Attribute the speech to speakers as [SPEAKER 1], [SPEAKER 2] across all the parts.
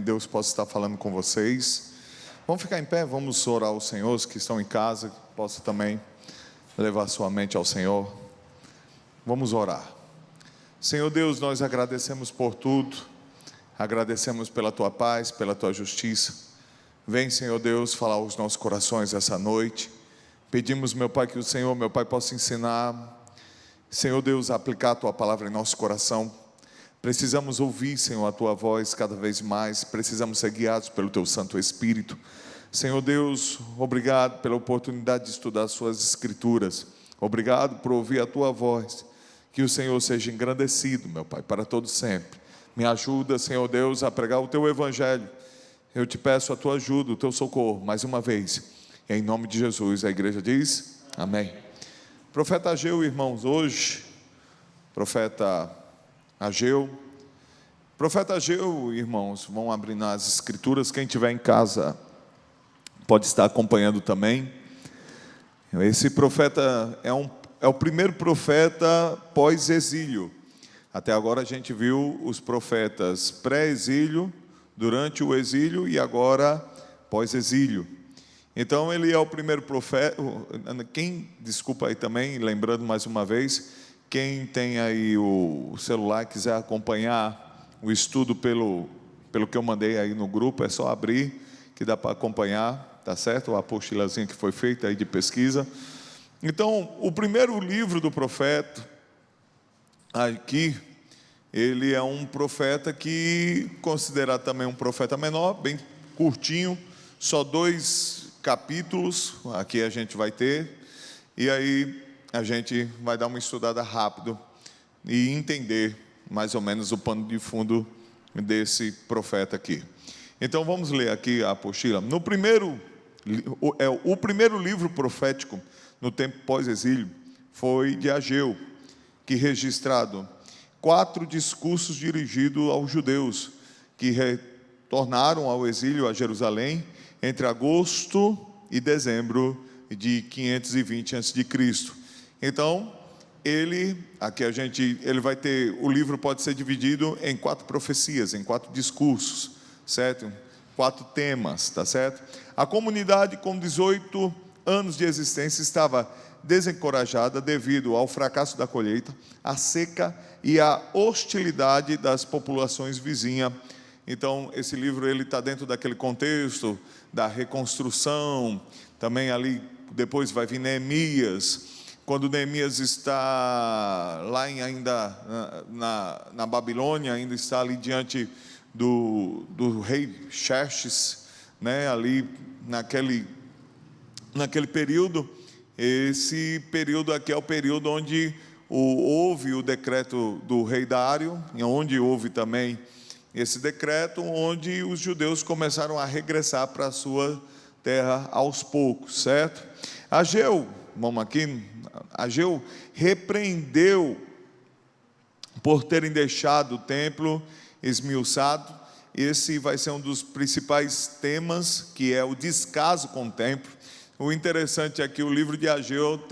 [SPEAKER 1] Deus possa estar falando com vocês. Vamos ficar em pé, vamos orar ao Senhor. Os que estão em casa, que possa também levar sua mente ao Senhor. Vamos orar. Senhor Deus, nós agradecemos por tudo, agradecemos pela Tua paz, pela Tua justiça. Vem, Senhor Deus, falar aos nossos corações essa noite. Pedimos, meu Pai, que o Senhor, meu Pai, possa ensinar, Senhor Deus, a aplicar a Tua palavra em nosso coração. Precisamos ouvir, Senhor, a Tua voz cada vez mais. Precisamos ser guiados pelo Teu Santo Espírito. Senhor Deus, obrigado pela oportunidade de estudar as Suas Escrituras. Obrigado por ouvir a Tua voz. Que o Senhor seja engrandecido, meu Pai, para todo sempre. Me ajuda, Senhor Deus, a pregar o Teu Evangelho. Eu te peço a Tua ajuda, o Teu socorro, mais uma vez. Em nome de Jesus, a igreja diz, amém. Profeta Ageu, irmãos, hoje, profeta Ageu, irmãos, vão abrir nas Escrituras. Quem estiver em casa pode estar acompanhando também. Esse profeta é o primeiro profeta pós-exílio. Até agora a gente viu os profetas pré-exílio, durante o exílio e agora pós-exílio. Então ele é o primeiro profeta. Desculpa aí também, lembrando mais uma vez, quem tem aí o celular e quiser acompanhar o estudo pelo que eu mandei aí no grupo, é só abrir que dá para acompanhar, tá certo? A apostilazinha que foi feita aí de pesquisa. Então, o primeiro livro do profeta, aqui, ele é um profeta que, considerado também um profeta menor, bem curtinho, só 2 capítulos, aqui a gente vai ter, e aí a gente vai dar uma estudada rápido e entender mais ou menos o pano de fundo desse profeta aqui. Então vamos ler aqui a apostila. O primeiro livro profético no tempo pós-exílio foi de Ageu, que registrado 4 discursos dirigidos aos judeus que retornaram ao exílio a Jerusalém entre agosto e dezembro de 520 a.C. Então, ele vai ter, o livro pode ser dividido em 4 profecias, em 4 discursos, certo? 4 temas, tá certo? A comunidade com 18 anos de existência estava desencorajada devido ao fracasso da colheita, à seca e à hostilidade das populações vizinhas. Então, esse livro ele está dentro daquele contexto da reconstrução, também ali depois vai vir Neemias. Quando Neemias está lá ainda na Babilônia, ainda está ali diante do rei Xerxes, né, ali naquele período. Esse período aqui é o período onde houve o decreto do rei Dário, onde houve também esse decreto, onde os judeus começaram a regressar para a sua terra aos poucos, certo? Ageu, vamos aqui, Ageu repreendeu por terem deixado o templo esmiuçado. Esse vai ser um dos principais temas, que é o descaso com o templo. O interessante é que o livro de Ageu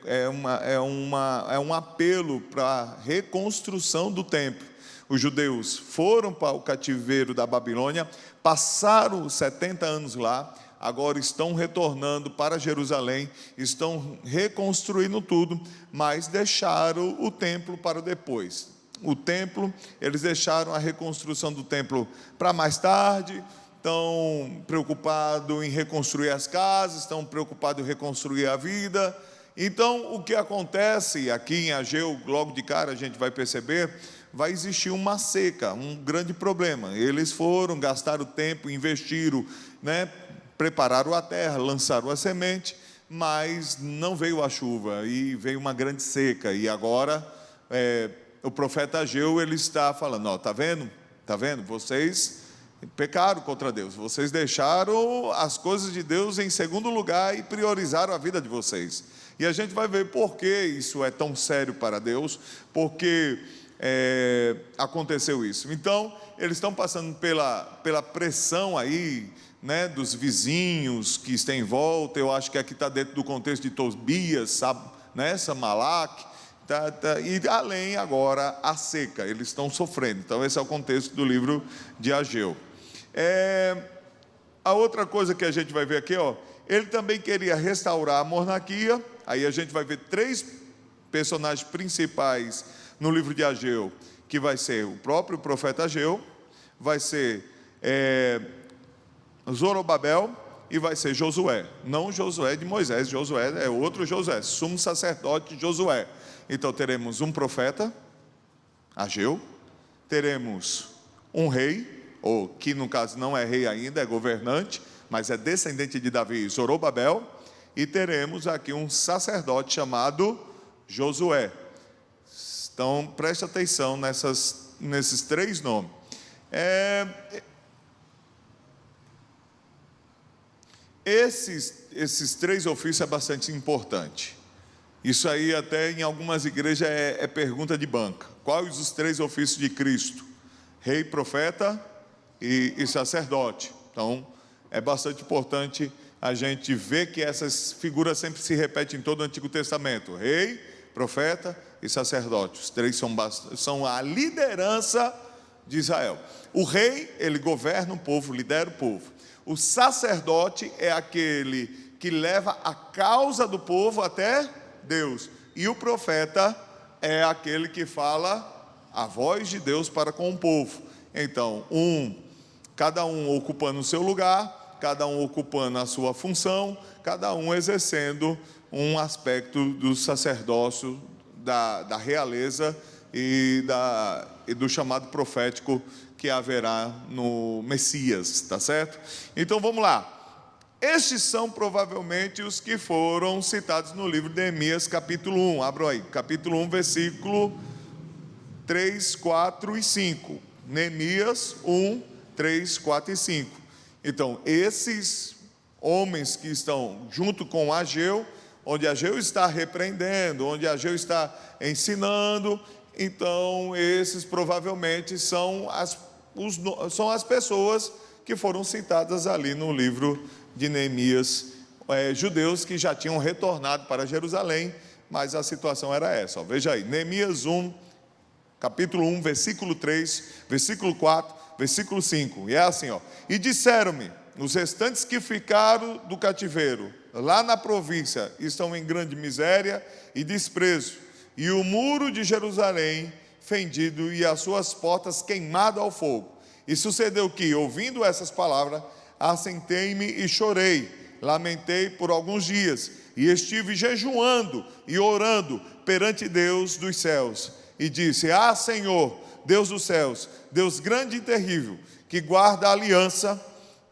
[SPEAKER 1] é um apelo para a reconstrução do templo. Os judeus foram para o cativeiro da Babilônia, passaram 70 anos lá, agora estão retornando para Jerusalém, estão reconstruindo tudo, mas deixaram o templo para depois. O templo, eles deixaram a reconstrução do templo para mais tarde, estão preocupados em reconstruir as casas, estão preocupados em reconstruir a vida. Então, o que acontece aqui em Ageu, logo de cara a gente vai perceber, vai existir uma seca, um grande problema. Eles foram, gastaram tempo, investiram, né, prepararam a terra, lançaram a semente, mas não veio a chuva e veio uma grande seca. E agora o profeta Ageu ele está falando: ó, tá vendo? Vocês pecaram contra Deus, vocês deixaram as coisas de Deus em segundo lugar e priorizaram a vida de vocês. E a gente vai ver por que isso é tão sério para Deus, porque aconteceu isso. Então, eles estão passando pela pressão aí, né, dos vizinhos que estão em volta. Eu acho que aqui está dentro do contexto de Tobias, né, Samalaque, E além agora a seca, eles estão sofrendo. Então esse é o contexto do livro de Ageu. A outra coisa que a gente vai ver aqui, ele também queria restaurar a monarquia. Aí a gente vai ver 3 personagens principais no livro de Ageu, que vai ser o próprio profeta Ageu, vai ser Zorobabel e vai ser Josué. Não Josué de Moisés, Josué é outro Josué, sumo sacerdote Josué. Então teremos um profeta, Ageu, teremos um rei, ou que no caso não é rei ainda, é governante, mas é descendente de Davi, Zorobabel, e teremos aqui um sacerdote chamado Josué. Então preste atenção nesses 3 nomes. Esses 3 ofícios é bastante importante. Isso aí até em algumas igrejas é pergunta de banca. Quais os 3 ofícios de Cristo? Rei, profeta e sacerdote. Então é bastante importante a gente ver que essas figuras sempre se repetem em todo o Antigo Testamento: rei, profeta e sacerdote. Os 3 são a liderança de Israel. O rei, ele governa o povo, lidera o povo. O sacerdote é aquele que leva a causa do povo até Deus. E o profeta é aquele que fala a voz de Deus para com o povo. Então, cada um ocupando o seu lugar, cada um ocupando a sua função, cada um exercendo um aspecto do sacerdócio, da realeza e do chamado profético que haverá no Messias, tá certo? Então vamos lá. Estes são provavelmente os que foram citados no livro de Neemias, capítulo 1. Abram aí, capítulo 1, versículo 3, 4 e 5. Neemias 1, 3, 4 e 5. Então, esses homens que estão junto com Ageu, onde Ageu está repreendendo, onde Ageu está ensinando, então esses provavelmente são as pessoas que foram citadas ali no livro de Neemias, judeus que já tinham retornado para Jerusalém, mas a situação era essa. Veja aí, Neemias 1, capítulo 1, versículo 3, versículo 4, versículo 5, e é assim, e disseram-me: os restantes que ficaram do cativeiro, lá na província, estão em grande miséria e desprezo, e o muro de Jerusalém fendido e as suas portas queimadas ao fogo. E sucedeu que, ouvindo essas palavras, assentei-me e chorei, lamentei por alguns dias, e estive jejuando e orando perante Deus dos céus, e disse: Senhor, Deus dos céus, Deus grande e terrível, que guarda a aliança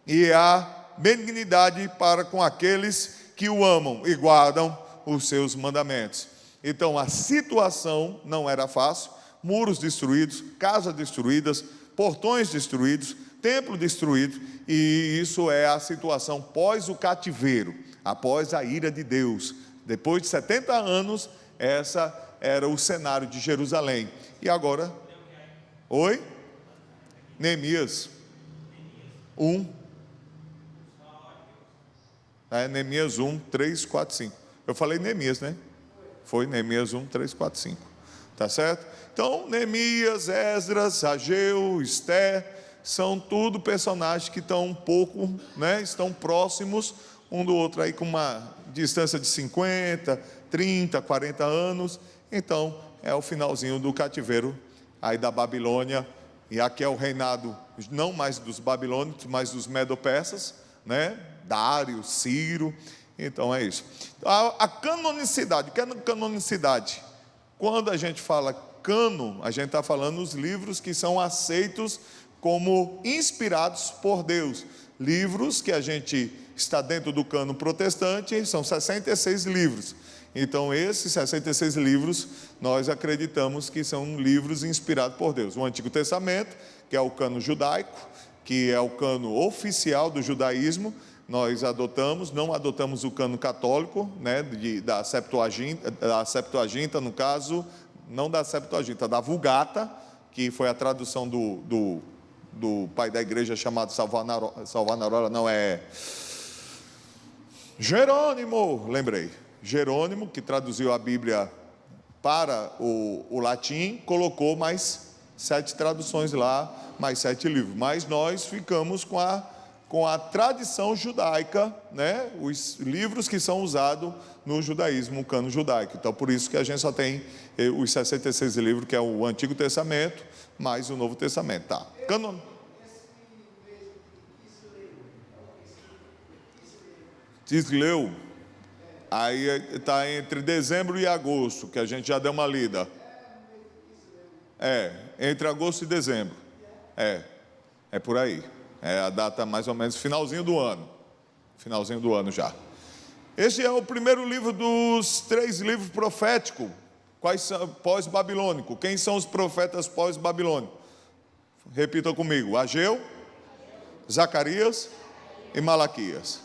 [SPEAKER 1] e a benignidade para com aqueles que o amam e guardam os seus mandamentos. Então a situação não era fácil: muros destruídos, casas destruídas, portões destruídos, templo destruído, e isso é a situação pós o cativeiro, após a ira de Deus. Depois de 70 anos, essa era o cenário de Jerusalém. E agora, Neemias 1, Neemias 1, 3, 4, 5. Eu falei Neemias, né? Foi Neemias 1, 3, 4, 5. Tá certo? Então, Neemias, Esdras, Ageu, Esté, são tudo personagens que estão um pouco, estão próximos um do outro, aí com uma distância de 50, 30, 40 anos. Então, é o finalzinho do cativeiro aí da Babilônia, e aqui é o reinado, não mais dos babilônicos, mas dos medo-persas, Dário, Ciro. Então é isso. A canonicidade, o que é canonicidade? Quando a gente fala cano, a gente está falando os livros que são aceitos como inspirados por Deus. Livros que a gente está dentro do cano protestante, são 66 livros. Então esses 66 livros, nós acreditamos que são livros inspirados por Deus. O Antigo Testamento, que é o cano judaico, que é o cano oficial do judaísmo, nós não adotamos o cano católico, da Septuaginta, no caso, não da Septuaginta, da Vulgata, que foi a tradução do pai da igreja chamado Salvanarola, não é Jerônimo, lembrei, Jerônimo, que traduziu a Bíblia para o latim, colocou mais 7 traduções lá, mais 7 livros. Mas nós ficamos com a tradição judaica, né? Os livros que são usados no judaísmo, o cano judaico. Então, por isso que a gente só tem os 66 livros, que é o Antigo Testamento, mais o Novo Testamento. Tá. Kisleu, aí está entre dezembro e agosto, que a gente já deu uma lida. Entre agosto e dezembro. É por aí. É a data mais ou menos finalzinho do ano. Finalzinho do ano já. Esse é o primeiro livro dos 3 livros proféticos. Quais são? Pós-babilônico. Quem são os profetas pós-babilônicos? Repita comigo. Ageu, Zacarias e Malaquias.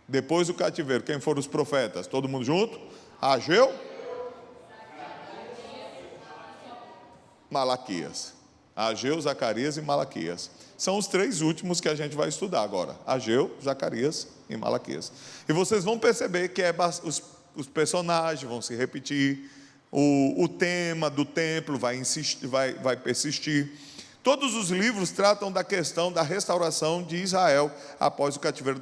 [SPEAKER 1] Depois do cativeiro, quem foram os profetas? Todo mundo junto? Ageu, Malaquias. Ageu, Zacarias e Malaquias. São os 3 últimos que a gente vai estudar agora. Ageu, Zacarias e Malaquias. E vocês vão perceber que os personagens vão se repetir, o tema do templo vai persistir. Todos os livros tratam da questão da restauração de Israel após o cativeiro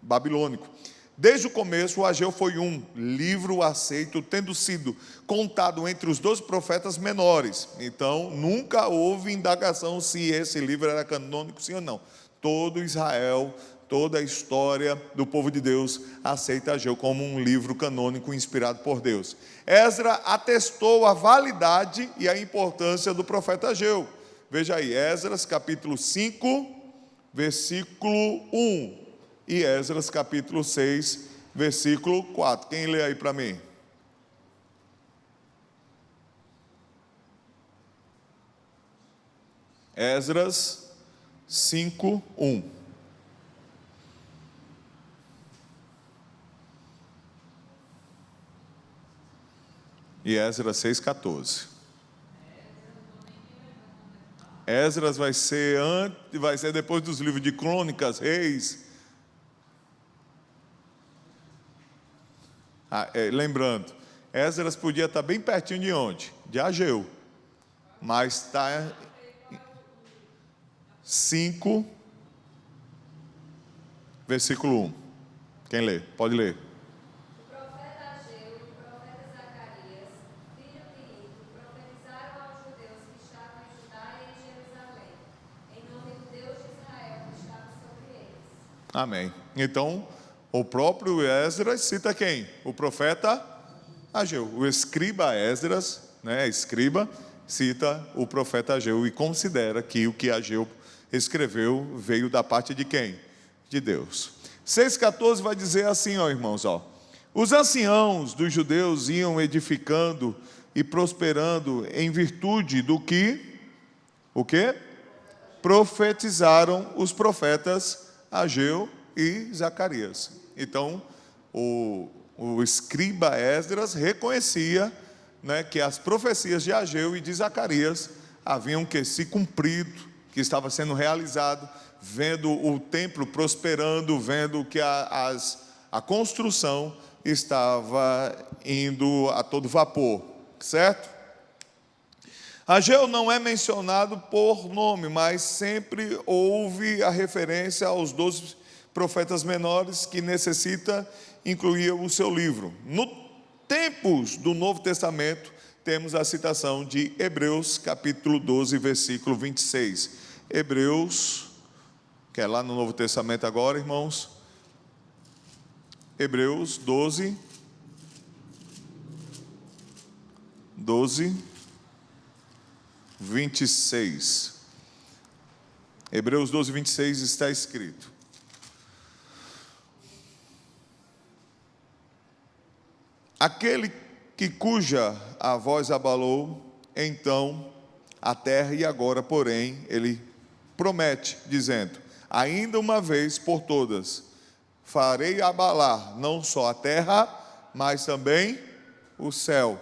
[SPEAKER 1] babilônico. Desde o começo, o Ageu foi um livro aceito, tendo sido contado entre os 12 profetas menores. Então, nunca houve indagação se esse livro era canônico, sim ou não. Todo Israel, toda a história do povo de Deus aceita Ageu como um livro canônico inspirado por Deus. Esdra atestou a validade e a importância do profeta Ageu. Veja aí, Esdras capítulo 5, versículo 1. E Esdras capítulo 6, versículo 4. Quem lê aí para mim? Esdras 5, 1. E Esdras 6, 14. Esdras vai ser depois dos livros de Crônicas, Reis. Lembrando, Esdras podia estar bem pertinho de onde? De Ageu. Mas está 5, versículo 1. Quem lê? Pode ler.
[SPEAKER 2] O profeta Ageu e o profeta Zacarias, filho de Ido, profetizaram aos judeus que estavam em Judá e em Jerusalém, em nome do Deus de Israel que estava sobre eles.
[SPEAKER 1] Amém. Então, o próprio Esdras cita quem? O profeta Ageu. O escriba Esdras, escriba, cita o profeta Ageu e considera que o que Ageu escreveu veio da parte de quem? De Deus. 6,14 vai dizer assim, irmãos, os anciãos dos judeus iam edificando e prosperando em virtude do que? O quê? Profetizaram os profetas Ageu e Zacarias. Então, o escriba Esdras reconhecia, que as profecias de Ageu e de Zacarias haviam se cumprido, que estava sendo realizado, vendo o templo prosperando, vendo que a construção estava indo a todo vapor, certo? Ageu não é mencionado por nome, mas sempre houve a referência aos 12 profetas menores que necessita incluir o seu livro. No tempos do Novo Testamento, temos a citação de Hebreus, capítulo 12, versículo 26. Hebreus, que é lá no Novo Testamento agora, irmãos. Hebreus 12, 26. Hebreus 12, 26 está escrito: aquele cuja a voz abalou, então, a terra, e agora, porém, ele promete, dizendo: ainda uma vez por todas, farei abalar não só a terra, mas também o céu.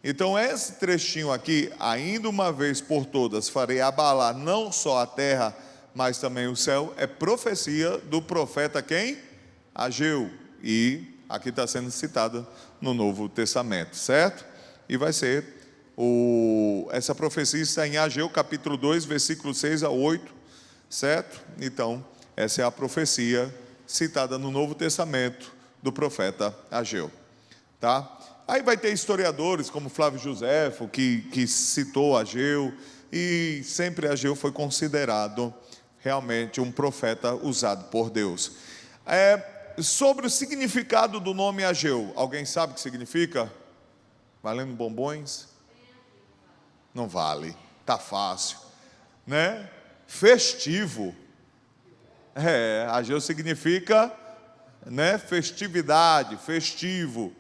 [SPEAKER 1] Então, esse trechinho aqui, ainda uma vez por todas, farei abalar não só a terra, mas também o céu, é profecia do profeta quem? Ageu. E aqui está sendo citada no Novo Testamento, certo? E vai ser, essa profecia está em Ageu, capítulo 2, versículo 6 a 8, certo? Então, essa é a profecia citada no Novo Testamento do profeta Ageu, tá? Aí vai ter historiadores como Flávio Joséfo, que citou Ageu, e sempre Ageu foi considerado realmente um profeta usado por Deus. Sobre o significado do nome Ageu, alguém sabe o que significa? Valendo bombons? Não vale, tá fácil, né? Festivo. Ageu significa, né, festividade, festivo.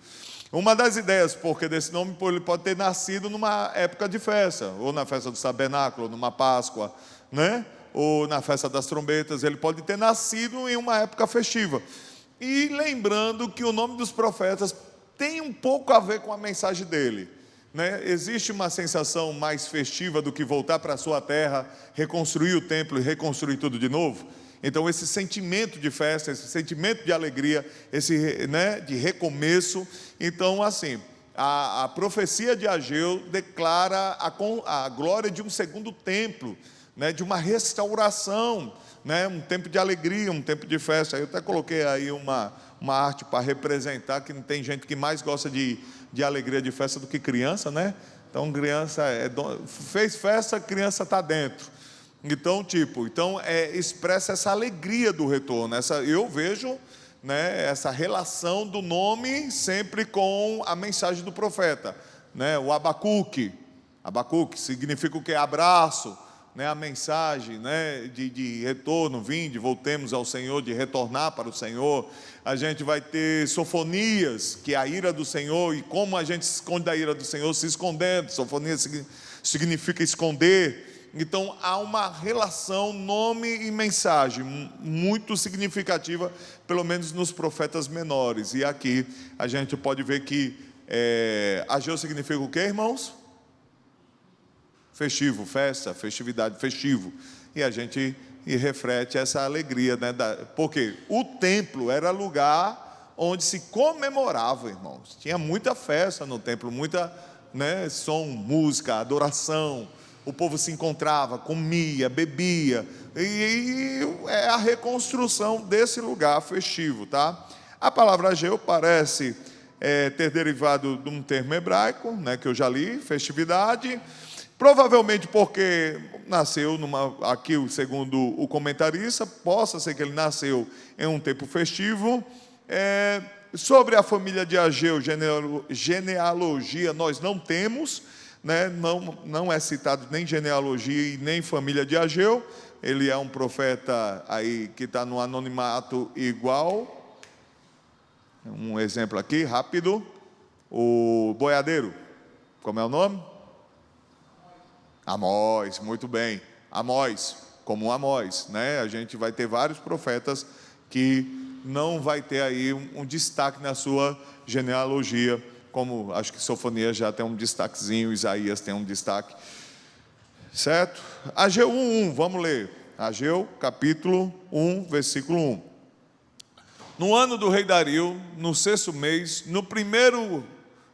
[SPEAKER 1] Uma das ideias, porque desse nome, ele pode ter nascido numa época de festa, ou na festa do tabernáculo, ou numa Páscoa, né? Ou na festa das trombetas. Ele pode ter nascido em uma época festiva. E lembrando que o nome dos profetas tem um pouco a ver com a mensagem dele, né? Existe uma sensação mais festiva do que voltar para a sua terra, reconstruir o templo e reconstruir tudo de novo. Então esse sentimento de festa, esse sentimento de alegria, esse, né, de recomeço. Então assim, a profecia de Ageu declara a glória de um segundo templo, né, de uma restauração, né, um tempo de alegria, um tempo de festa. Eu até coloquei aí uma arte para representar, que não tem gente que mais gosta de alegria, de festa do que criança, né? Então criança fez festa, criança está dentro. Então expressa essa alegria do retorno. Eu vejo, né, essa relação do nome sempre com a mensagem do profeta, né? O Abacuque significa o quê? Abraço, né? A mensagem, né, de retorno, vinde, voltemos ao Senhor, de retornar para o Senhor. A gente vai ter Sofonias, que é a ira do Senhor, e como a gente se esconde da ira do Senhor, se escondendo. Sofonias significa esconder. Então há uma relação nome e mensagem muito significativa, pelo menos nos profetas menores. E aqui a gente pode ver que Ageu significa o quê, irmãos? Festivo, festa, festividade, festivo. E a gente reflete essa alegria, né? Porque o templo era lugar onde se comemorava, irmãos. Tinha muita festa no templo, muita, né, som, música, adoração. O povo se encontrava, comia, bebia, e é a reconstrução desse lugar festivo, tá? A palavra Ageu parece ter derivado de um termo hebraico, né, que eu já li, festividade, provavelmente porque nasceu aqui, segundo o comentarista, possa ser que ele nasceu em um tempo festivo. Sobre a família de Ageu, genealogia nós não temos, né? Não é citado nem genealogia e nem família de Ageu. Ele é um profeta aí que está no anonimato igual. Um exemplo aqui, rápido. O boiadeiro, como é o nome? Amós, muito bem. Amós, como Amós, né? A gente vai ter vários profetas que não vai ter aí um destaque na sua genealogia, como acho que Sofonias já tem um destaquezinho, Isaías tem um destaque, certo? Ageu 1:1, vamos ler. Ageu capítulo 1, versículo 1. No ano do rei Dario, no 6º mês, no primeiro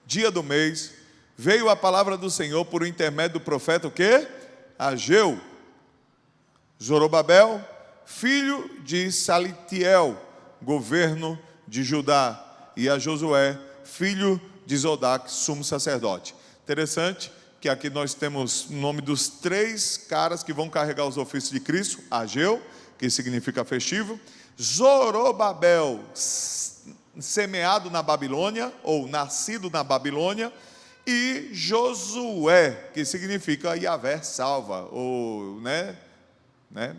[SPEAKER 1] dia do mês, veio a palavra do Senhor por intermédio do profeta, o quê? Ageu. Zorobabel, filho de Salitiel, governo de Judá, e a Josué, filho de Zodac, sumo sacerdote. Interessante que aqui nós temos o nome dos 3 caras que vão carregar os ofícios de Cristo: Ageu, que significa festivo; Zorobabel, semeado na Babilônia, ou nascido na Babilônia; e Josué, que significa Yahvé salva, ou, né,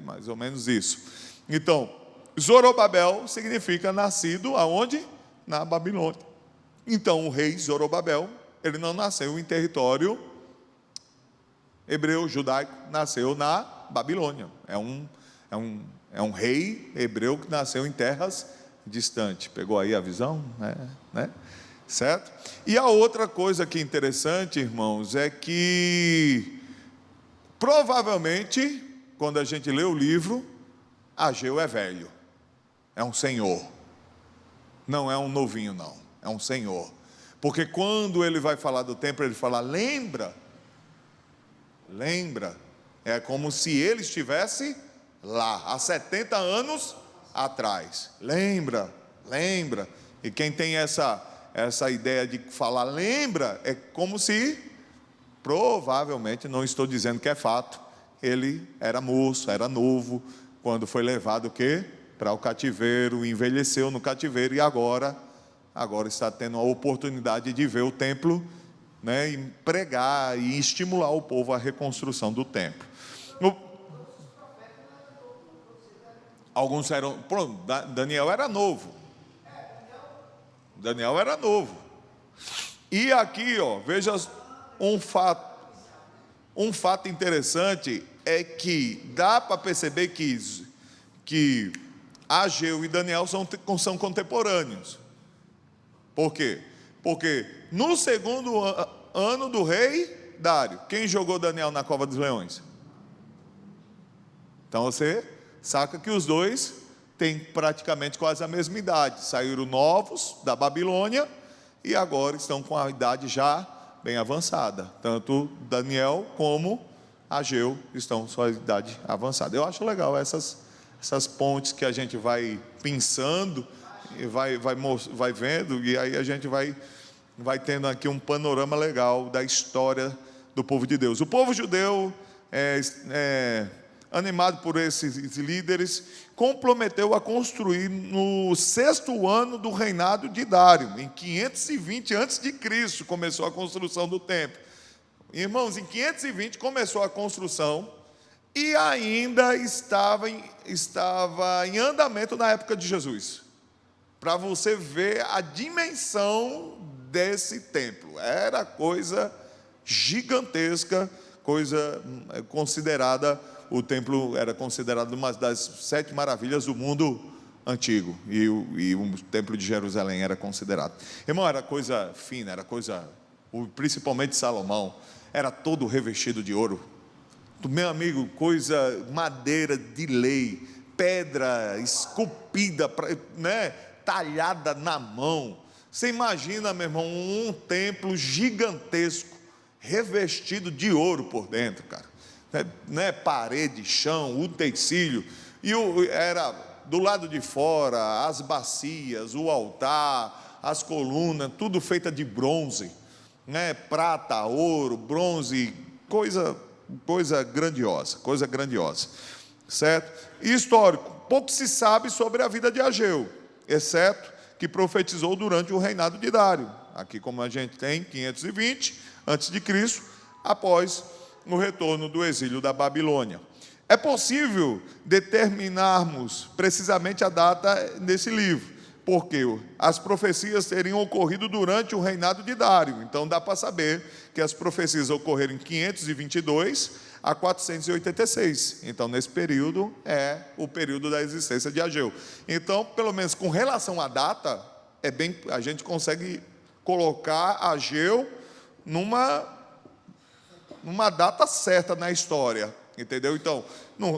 [SPEAKER 1] mais ou menos isso. Então, Zorobabel significa nascido aonde? Na Babilônia. Então o rei Zorobabel, ele não nasceu em território hebreu, judaico, nasceu na Babilônia. É um rei hebreu que nasceu em terras distantes. Pegou aí a visão? Né? Certo? E a outra coisa que é interessante, irmãos, é que provavelmente, quando a gente lê o livro, Ageu é velho, é um senhor. Não é um novinho, não. É um senhor. Porque quando ele vai falar do templo, ele fala, lembra. Lembra. É como se ele estivesse lá, há 70 anos atrás. Lembra, lembra. E quem tem essa ideia de falar lembra, é como se, provavelmente, não estou dizendo que é fato, ele era moço, era novo, quando foi levado o quê? Para o cativeiro, envelheceu no cativeiro e agora está tendo a oportunidade de ver o templo, né, e pregar e estimular o povo à reconstrução do templo. Alguns eram, pronto, Daniel era novo. Daniel era novo. E aqui, ó, veja um fato interessante é que dá para perceber que Ageu e Daniel são contemporâneos. Por quê? Porque no segundo ano do rei Dário, quem jogou Daniel na cova dos leões? Então você saca que os dois têm praticamente quase a mesma idade. Saíram novos da Babilônia e agora estão com a idade já bem avançada. Tanto Daniel como Ageu estão com a idade avançada. Eu acho legal essas pontes que a gente vai pensando e vai vendo, e aí a gente vai tendo aqui um panorama legal da história do povo de Deus. O povo judeu, animado por esses líderes, comprometeu a construir no 6º ano do reinado de Dário, em 520 a.C., começou a construção do templo. Irmãos, em 520 começou a construção e ainda estava em andamento na época de Jesus. Para você ver a dimensão desse templo. Era coisa gigantesca, coisa considerada, o templo era considerado uma das 7 maravilhas do mundo antigo, e o templo de Jerusalém era considerado. Irmão, era coisa fina, era coisa, principalmente Salomão, era todo revestido de ouro. Meu amigo, coisa, madeira de lei, pedra esculpida, né, talhada na mão. Você imagina, meu irmão, um templo gigantesco, revestido de ouro por dentro, cara. Né, parede, chão, utensílio, e era do lado de fora, as bacias, o altar, as colunas, tudo feita de bronze, né, prata, ouro, bronze, coisa grandiosa, certo? E histórico, pouco se sabe sobre a vida de Ageu, exceto que profetizou durante o reinado de Dário, aqui como a gente tem 520 a.C., após o retorno do exílio da Babilônia. É possível determinarmos precisamente a data desse livro, porque as profecias teriam ocorrido durante o reinado de Dário. Então dá para saber que as profecias ocorreram em 522 a 486. Então nesse período é o período da existência de Ageu. Então, pelo menos com relação à data, a gente consegue colocar Ageu numa data certa na história, entendeu? Então,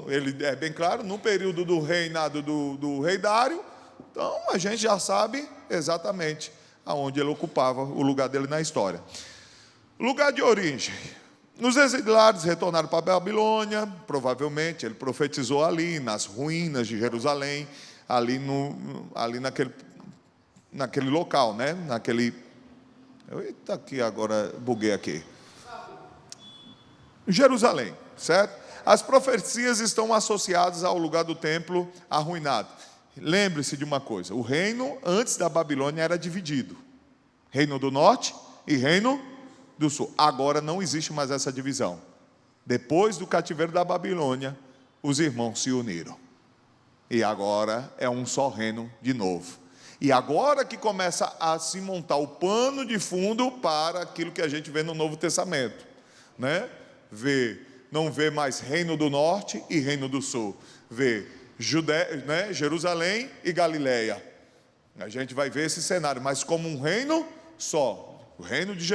[SPEAKER 1] ele é bem claro, no período do reinado do rei Dário. Então a gente já sabe exatamente aonde ele ocupava o lugar dele na história. Lugar de origem. Os exilados retornaram para a Babilônia, provavelmente ele profetizou ali nas ruínas de Jerusalém, ali naquele local, né? Eita, aqui agora buguei aqui. Jerusalém, certo? As profecias estão associadas ao lugar do templo arruinado. Lembre-se de uma coisa, o reino antes da Babilônia era dividido. Reino do norte e reino do sul. Agora não existe mais essa divisão. Depois do cativeiro da Babilônia, os irmãos se uniram. E agora é um só reino de novo. E agora que começa a se montar o pano de fundo para aquilo que a gente vê no Novo Testamento, né? Não vê mais reino do norte e reino do sul. Vê Jerusalém e Galileia. A gente vai ver esse cenário, mas como um reino só. O reino de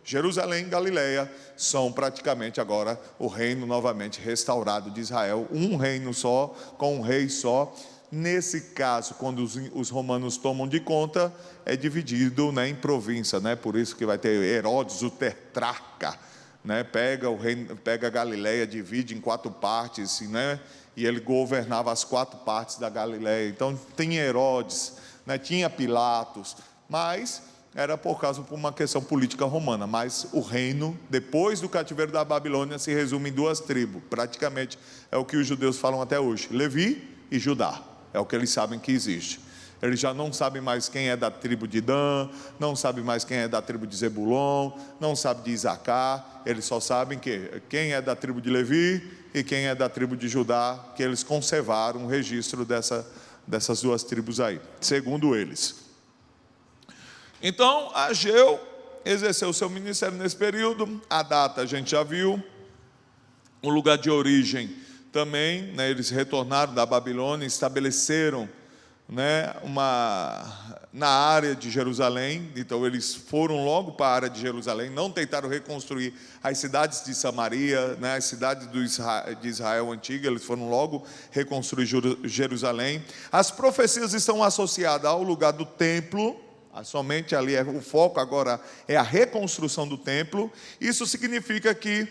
[SPEAKER 1] Jerusalém e Galileia são praticamente agora o reino novamente restaurado de Israel. Um reino só, com um rei só, Nesse caso, quando os romanos tomam de conta, é dividido, né, em província, né? Por isso que vai ter Herodes, o tetrarca, né? Pega a Galileia, divide em 4 partes, né? E ele governava as 4 partes da Galileia. Então tem Herodes, né? Tinha Pilatos, mas era por uma questão política romana. Mas o reino, depois do cativeiro da Babilônia, se resume em 2 tribos. Praticamente é o que os judeus falam até hoje: Levi e Judá. É o que eles sabem que existe. Eles já não sabem mais quem é da tribo de Dan, não sabem mais quem é da tribo de Zebulon, não sabem de Isacar. Eles só sabem quem é da tribo de Levi e quem é da tribo de Judá, que eles conservaram o registro dessas 2 tribos aí, segundo eles. Então, Ageu exerceu o seu ministério nesse período. A data a gente já viu, o lugar de origem também, né? Eles retornaram da Babilônia, estabeleceram, né, na área de Jerusalém. Então eles foram logo para a área de Jerusalém, não tentaram reconstruir as cidades de Samaria, né, as cidades de Israel antiga. Eles foram logo reconstruir Jerusalém. As profecias estão associadas ao lugar do templo. Somente ali o foco agora é a reconstrução do templo. Isso significa que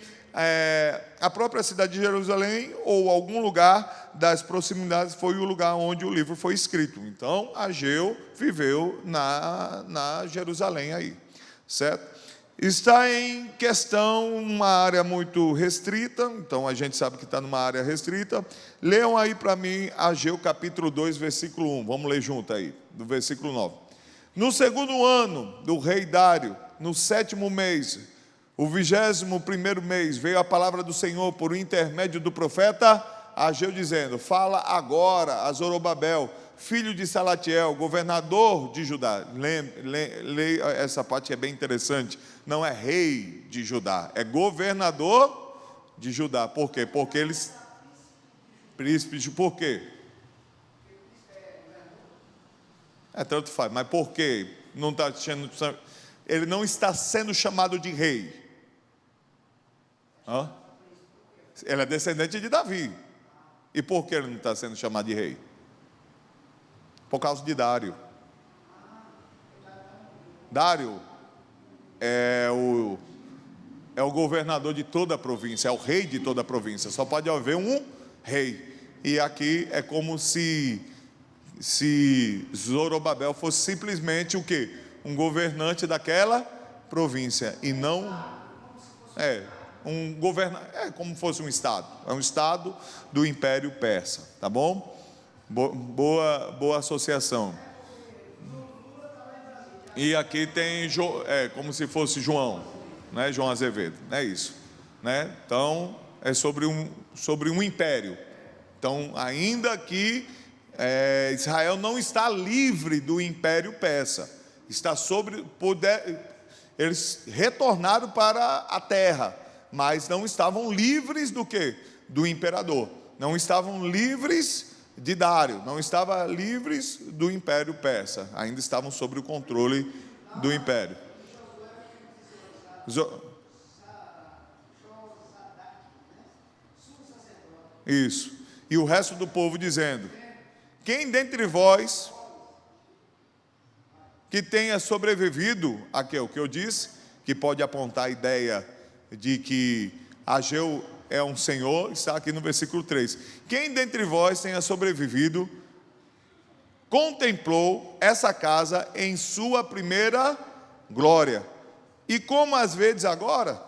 [SPEAKER 1] a própria cidade de Jerusalém ou algum lugar das proximidades foi o lugar onde o livro foi escrito. Então Ageu viveu na Jerusalém aí, certo? Está em questão uma área muito restrita. Então a gente sabe que está numa área restrita. Leiam aí para mim Ageu capítulo 2 versículo 1, vamos ler junto aí, do versículo 9. No 2º ano do rei Dário, no 7º mês, o 21º mês, veio a palavra do Senhor por intermédio do profeta Ageu, dizendo: fala agora a Zorobabel, filho de Salatiel, governador de Judá. Leia essa parte, é bem interessante. Não é rei de Judá, é governador de Judá. Por quê? Porque eles... príncipes, por quê? Tanto faz, mas por quê? Não está sendo... Ele não está sendo chamado de rei. Ele é descendente de Davi. E por que ele não está sendo chamado de rei? Por causa de Dário. Dário é o governador de toda a província, é o rei de toda a província. Só pode haver um rei. E aqui é como se Zorobabel fosse simplesmente o quê? Um governante daquela província, e não como fosse um estado. É um estado do Império Persa, tá bom? Boa associação. E aqui tem como se fosse João, né? João Azevedo, é isso, né? Então é sobre um império. Então, ainda que Israel não está livre do Império Persa, está eles retornaram para a terra, mas não estavam livres do quê? Do imperador. Não estavam livres de Dário, não estavam livres do Império Persa, ainda estavam sob o controle do império. Isso. E o resto do povo dizendo: quem dentre vós que tenha sobrevivido, aqui é o que eu disse, que pode apontar a ideia de que Ageu é um senhor, está aqui no versículo 3. Quem dentre vós tenha sobrevivido, contemplou essa casa em sua primeira glória. E como às vezes agora,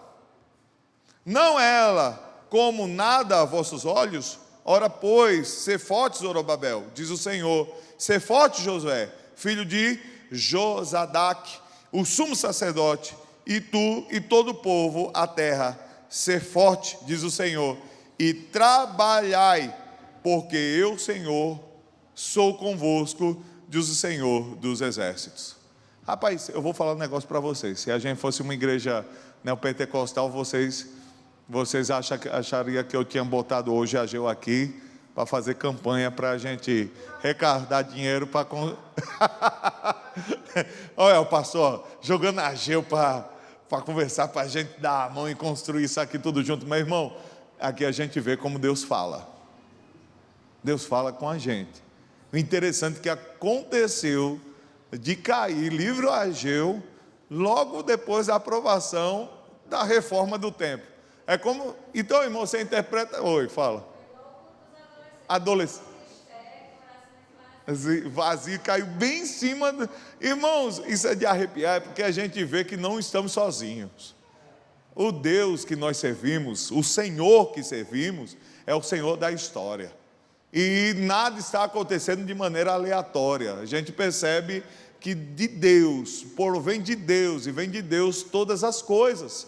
[SPEAKER 1] não é ela como nada a vossos olhos? Ora, pois, ser forte, Zorobabel, diz o Senhor, ser forte, Josué, filho de Josadaque, o sumo sacerdote, e tu e todo o povo, a terra, ser forte, diz o Senhor, e trabalhai, porque eu, Senhor, sou convosco, diz o Senhor dos exércitos. Rapaz, eu vou falar um negócio para vocês. Se a gente fosse uma igreja neopentecostal, vocês achariam que eu tinha botado hoje Ageu aqui para fazer campanha para a gente arrecadar dinheiro para... Olha o pastor jogando Ageu para conversar, para a gente dar a mão e construir isso aqui tudo junto. Meu irmão, aqui a gente vê como Deus fala. Deus fala com a gente. O interessante é que aconteceu de cair livro Ageu logo depois da aprovação da reforma do templo. É como, então, irmão, você interpreta, oi, fala. Adolescente. Vazio, caiu bem em cima irmãos, isso é de arrepiar, porque a gente vê que não estamos sozinhos. O Deus que nós servimos, o Senhor que servimos, é o Senhor da história, e nada está acontecendo de maneira aleatória. A gente percebe que de Deus, provém de Deus, e vem de Deus todas as coisas.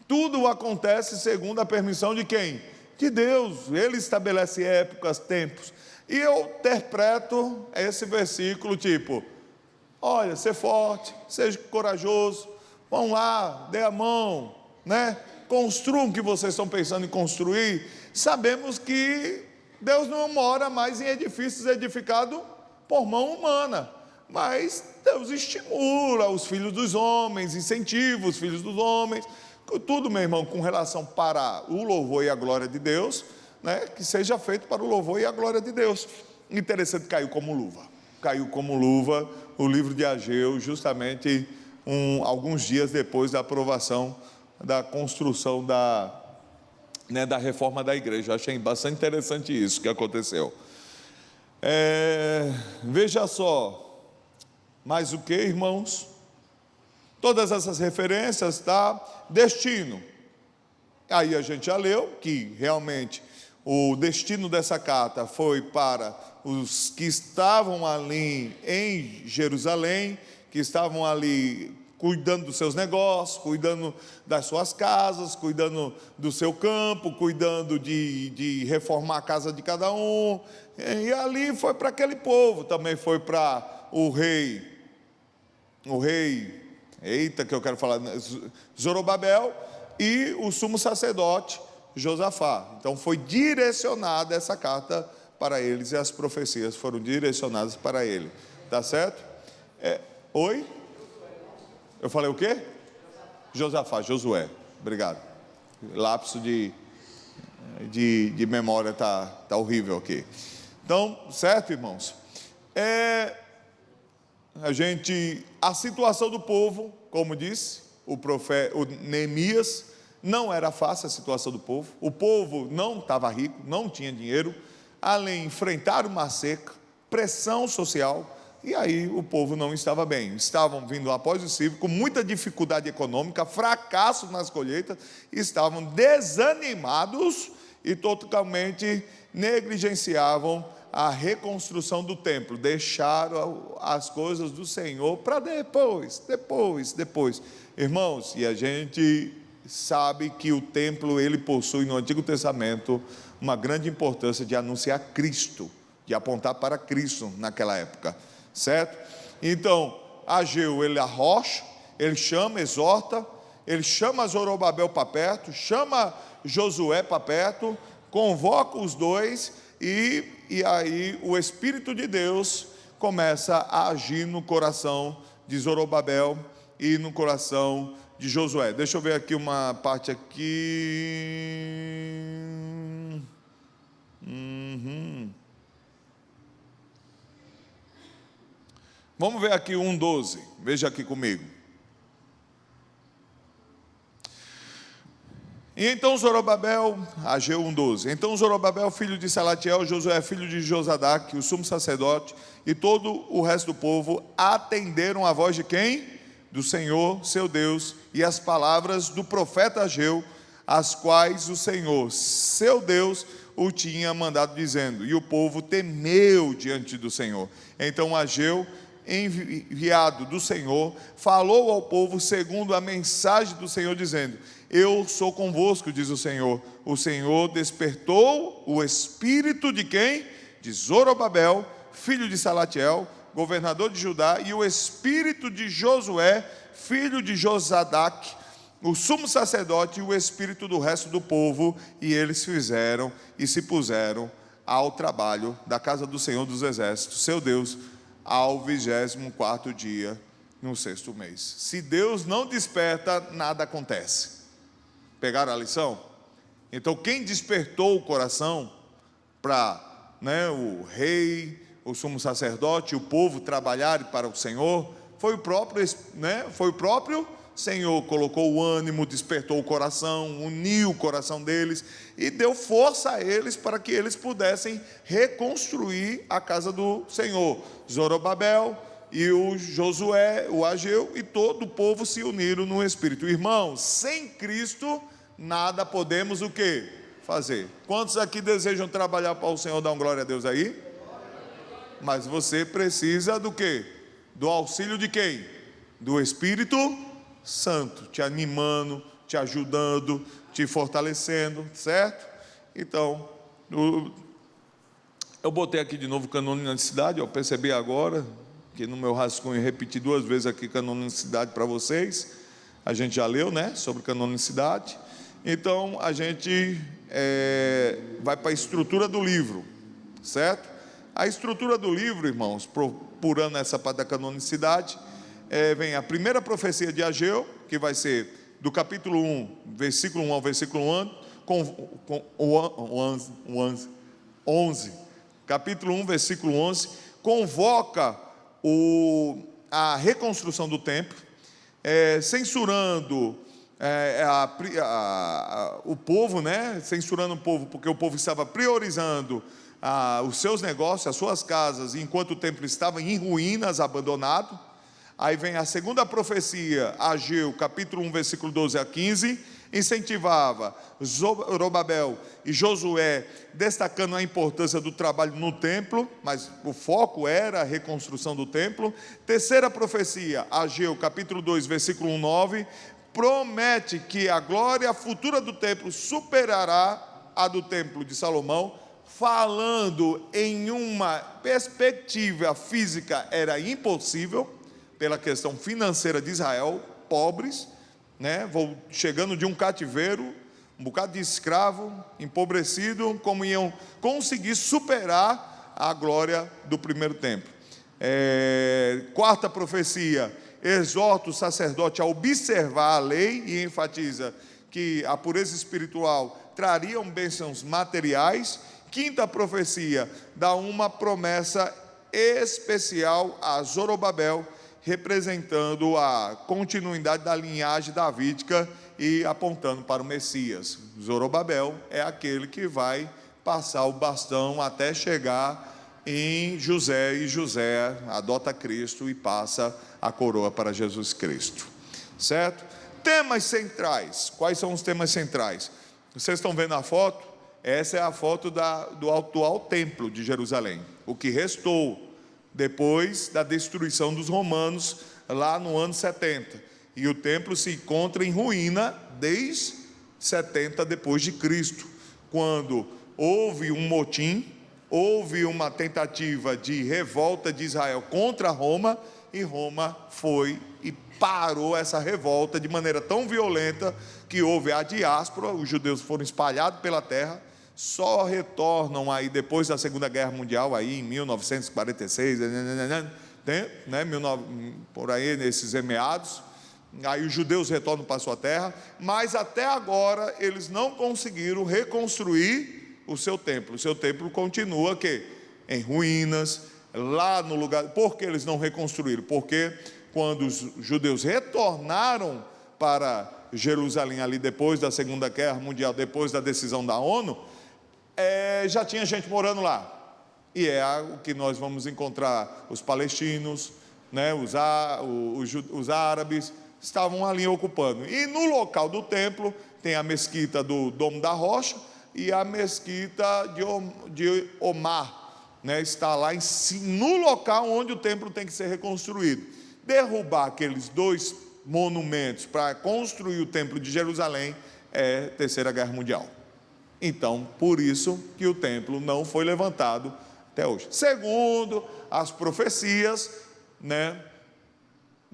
[SPEAKER 1] Tudo acontece segundo a permissão de quem? De Deus. Ele estabelece épocas, tempos. E eu interpreto esse versículo tipo: olha, ser forte, seja corajoso, vão lá, dê a mão, né? Construam o que vocês estão pensando em construir. Sabemos que Deus não mora mais em edifícios edificados por mão humana, mas Deus estimula os filhos dos homens, incentiva os filhos dos homens, tudo, meu irmão, com relação para o louvor e a glória de Deus, né? Que seja feito para o louvor e a glória de Deus. Interessante, caiu como luva o livro de Ageu, justamente alguns dias depois da aprovação da construção da reforma da igreja. Eu achei bastante interessante isso que aconteceu. Veja só, mais o que, irmãos? Todas essas referências, tá? Destino. Aí a gente já leu que realmente o destino dessa carta foi para os que estavam ali em Jerusalém, que estavam ali cuidando dos seus negócios, cuidando das suas casas, cuidando do seu campo, cuidando de reformar a casa de cada um. E ali foi para aquele povo, também foi para o rei, que eu quero falar, Zorobabel, e o sumo sacerdote Josafá. Então foi direcionada essa carta para eles, e as profecias foram direcionadas para ele, tá certo? Oi? Eu falei o quê? Josafá, Josué, obrigado. Lapso de memória tá horrível aqui. Então, certo, irmãos? A situação do povo, como disse o Neemias, não era fácil a situação do povo. O povo não estava rico, não tinha dinheiro, além de enfrentar uma seca, pressão social, e aí o povo não estava bem. Estavam vindo após o ciclo, com muita dificuldade econômica, fracasso nas colheitas, estavam desanimados e totalmente negligenciavam a reconstrução do templo, deixaram as coisas do Senhor para depois. Irmãos, e a gente sabe que o templo, ele possui no Antigo Testamento uma grande importância de anunciar Cristo, de apontar para Cristo naquela época, certo? Então, Ageu, ele arrocha, ele chama, exorta, ele chama Zorobabel para perto, chama Josué para perto, convoca os dois, e aí o Espírito de Deus começa a agir no coração de Zorobabel e no coração de Josué. Deixa eu ver aqui uma parte aqui. Vamos ver aqui 1:12. Veja aqui comigo. E então Zorobabel, Ageu 1:12. Então Zorobabel, filho de Salatiel, Josué, filho de Josadaque, o sumo sacerdote, e todo o resto do povo atenderam a voz de quem? Do Senhor, seu Deus, e as palavras do profeta Ageu, as quais o Senhor, seu Deus, o tinha mandado, dizendo, e o povo temeu diante do Senhor. Então Ageu, enviado do Senhor, falou ao povo segundo a mensagem do Senhor, dizendo, eu sou convosco, diz o Senhor. O Senhor despertou o espírito de quem? De Zorobabel, filho de Salatiel, governador de Judá, e o espírito de Josué, filho de Josadaque, o sumo sacerdote, e o espírito do resto do povo, e eles fizeram e se puseram ao trabalho da casa do Senhor dos Exércitos, seu Deus, ao 24º dia, no 6º mês. Se Deus não desperta, nada acontece. Pegaram a lição? Então quem despertou o coração para, o rei, o sumo sacerdote, o povo trabalharem para o Senhor, foi o próprio, foi o próprio Senhor, colocou o ânimo, despertou o coração, uniu o coração deles e deu força a eles para que eles pudessem reconstruir a casa do Senhor. Zorobabel e o Josué, o Ageu e todo o povo se uniram no Espírito. Irmãos, sem Cristo nada podemos o quê? Fazer. Quantos aqui desejam trabalhar para o Senhor? Dá um glória a Deus aí. Mas você precisa do quê? Do auxílio de quem? Do Espírito Santo, te animando, te ajudando, te fortalecendo, certo? Então, eu botei aqui de novo canonicidade, eu percebi agora que no meu rascunho repeti 2 vezes aqui canonicidade para vocês. A gente já leu, né, sobre canonicidade. Então, a gente vai para a estrutura do livro, certo? A estrutura do livro, irmãos, procurando essa parte da canonicidade, vem a primeira profecia de Ageu, que vai ser do capítulo 1, versículo 1 ao versículo 11. Capítulo 1, versículo 11, convoca a reconstrução do templo, censurando o povo, né? Censurando o povo, porque o povo estava priorizando os seus negócios, as suas casas, enquanto o templo estava em ruínas, abandonado. Aí vem a segunda profecia, Ageu, capítulo 1, versículo 12 a 15, incentivava Zorobabel e Josué, destacando a importância do trabalho no templo, mas o foco era a reconstrução do templo. Terceira profecia, Ageu, capítulo 2, versículo 9, promete que a glória futura do templo superará a do templo de Salomão, falando em uma perspectiva física era impossível, pela questão financeira de Israel, pobres, né, chegando de um cativeiro, um bocado de escravo, empobrecido, como iam conseguir superar a glória do primeiro templo. Quarta profecia, exorta o sacerdote a observar a lei e enfatiza que a pureza espiritual trariam bênçãos materiais. Quinta profecia, dá uma promessa especial a Zorobabel, representando a continuidade da linhagem davídica e apontando para o Messias. Zorobabel é aquele que vai passar o bastão até chegar em José, e José adota Cristo e passa a coroa para Jesus Cristo, certo? Temas centrais, quais são os temas centrais? Vocês estão vendo a foto? Essa é a foto do atual templo de Jerusalém, o que restou depois da destruição dos romanos, lá no ano 70, e o templo se encontra em ruína desde 70 depois de Cristo, quando houve um motim, houve uma tentativa de revolta de Israel contra Roma, e Roma foi e parou essa revolta de maneira tão violenta que houve a diáspora, os judeus foram espalhados pela terra, só retornam aí depois da Segunda Guerra Mundial, aí em 1946, por aí nesses meados, aí os judeus retornam para a sua terra, mas até agora eles não conseguiram reconstruir o seu templo continua em ruínas, lá no lugar. Por que eles não reconstruíram? Porque quando os judeus retornaram para Jerusalém, ali depois da Segunda Guerra Mundial, depois da decisão da ONU, já tinha gente morando lá, e o que nós vamos encontrar, os palestinos, né, os árabes, estavam ali ocupando, e no local do templo, tem a mesquita do Domo da Rocha, e a mesquita de Omar, né, está lá no local onde o templo tem que ser reconstruído. Derrubar aqueles 2 monumentos para construir o templo de Jerusalém é Terceira Guerra Mundial. Então, por isso que o templo não foi levantado até hoje. Segundo as profecias, né,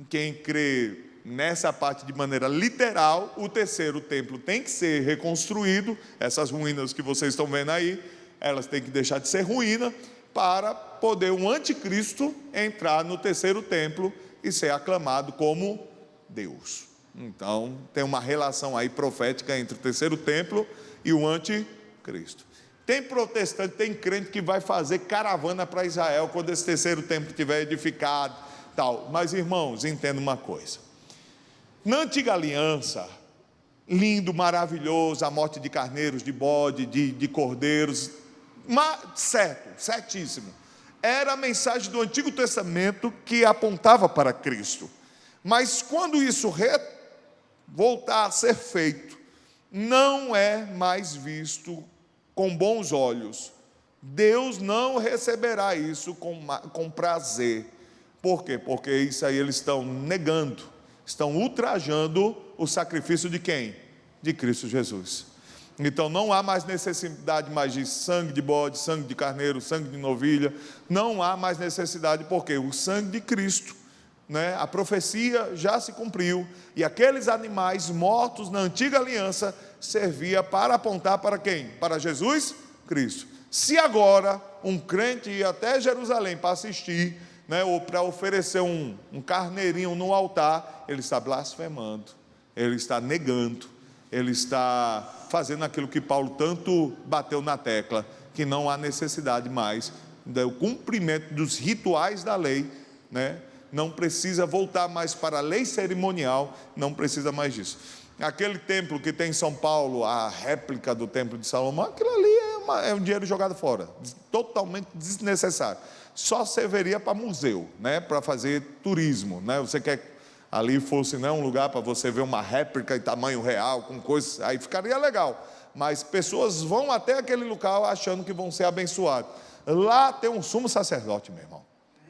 [SPEAKER 1] quem crê nessa parte de maneira literal, o terceiro templo tem que ser reconstruído. Essas ruínas que vocês estão vendo aí, elas têm que deixar de ser ruína para poder o anticristo entrar no terceiro templo e ser aclamado como Deus. Então, tem uma relação aí profética entre o terceiro templo e o anticristo. Tem protestante, tem crente que vai fazer caravana para Israel quando esse terceiro templo estiver edificado, tal. Mas, irmãos, entenda uma coisa. Na antiga aliança, lindo, maravilhoso, a morte de carneiros, de bode, de cordeiros, certíssimo. Era a mensagem do Antigo Testamento que apontava para Cristo. Mas quando isso voltar a ser feito, não é mais visto com bons olhos. Deus não receberá isso com prazer. Por quê? Porque isso aí eles estão negando, estão ultrajando o sacrifício de quem? De Cristo Jesus. Então não há mais necessidade mais de sangue de bode, sangue de carneiro, sangue de novilha. Não há mais necessidade, porque o sangue de Cristo, né, a profecia já se cumpriu, e aqueles animais mortos na antiga aliança servia para apontar para quem? Para Jesus Cristo. Se agora um crente ir até Jerusalém para assistir, né, ou para oferecer um carneirinho no altar, ele está blasfemando, ele está negando, ele está fazendo aquilo que Paulo tanto bateu na tecla, que não há necessidade mais do cumprimento dos rituais da lei, né? Não precisa voltar mais para a lei cerimonial, não precisa mais disso. Aquele templo que tem em São Paulo, a réplica do templo de Salomão, aquilo ali é um dinheiro jogado fora, totalmente desnecessário. Só serviria para museu, né? Para fazer turismo, né? Você quer ali fosse, né, um lugar para você ver uma réplica em tamanho real, com coisas, aí ficaria legal. Mas pessoas vão até aquele local achando que vão ser abençoados. Lá tem um sumo sacerdote, meu irmão.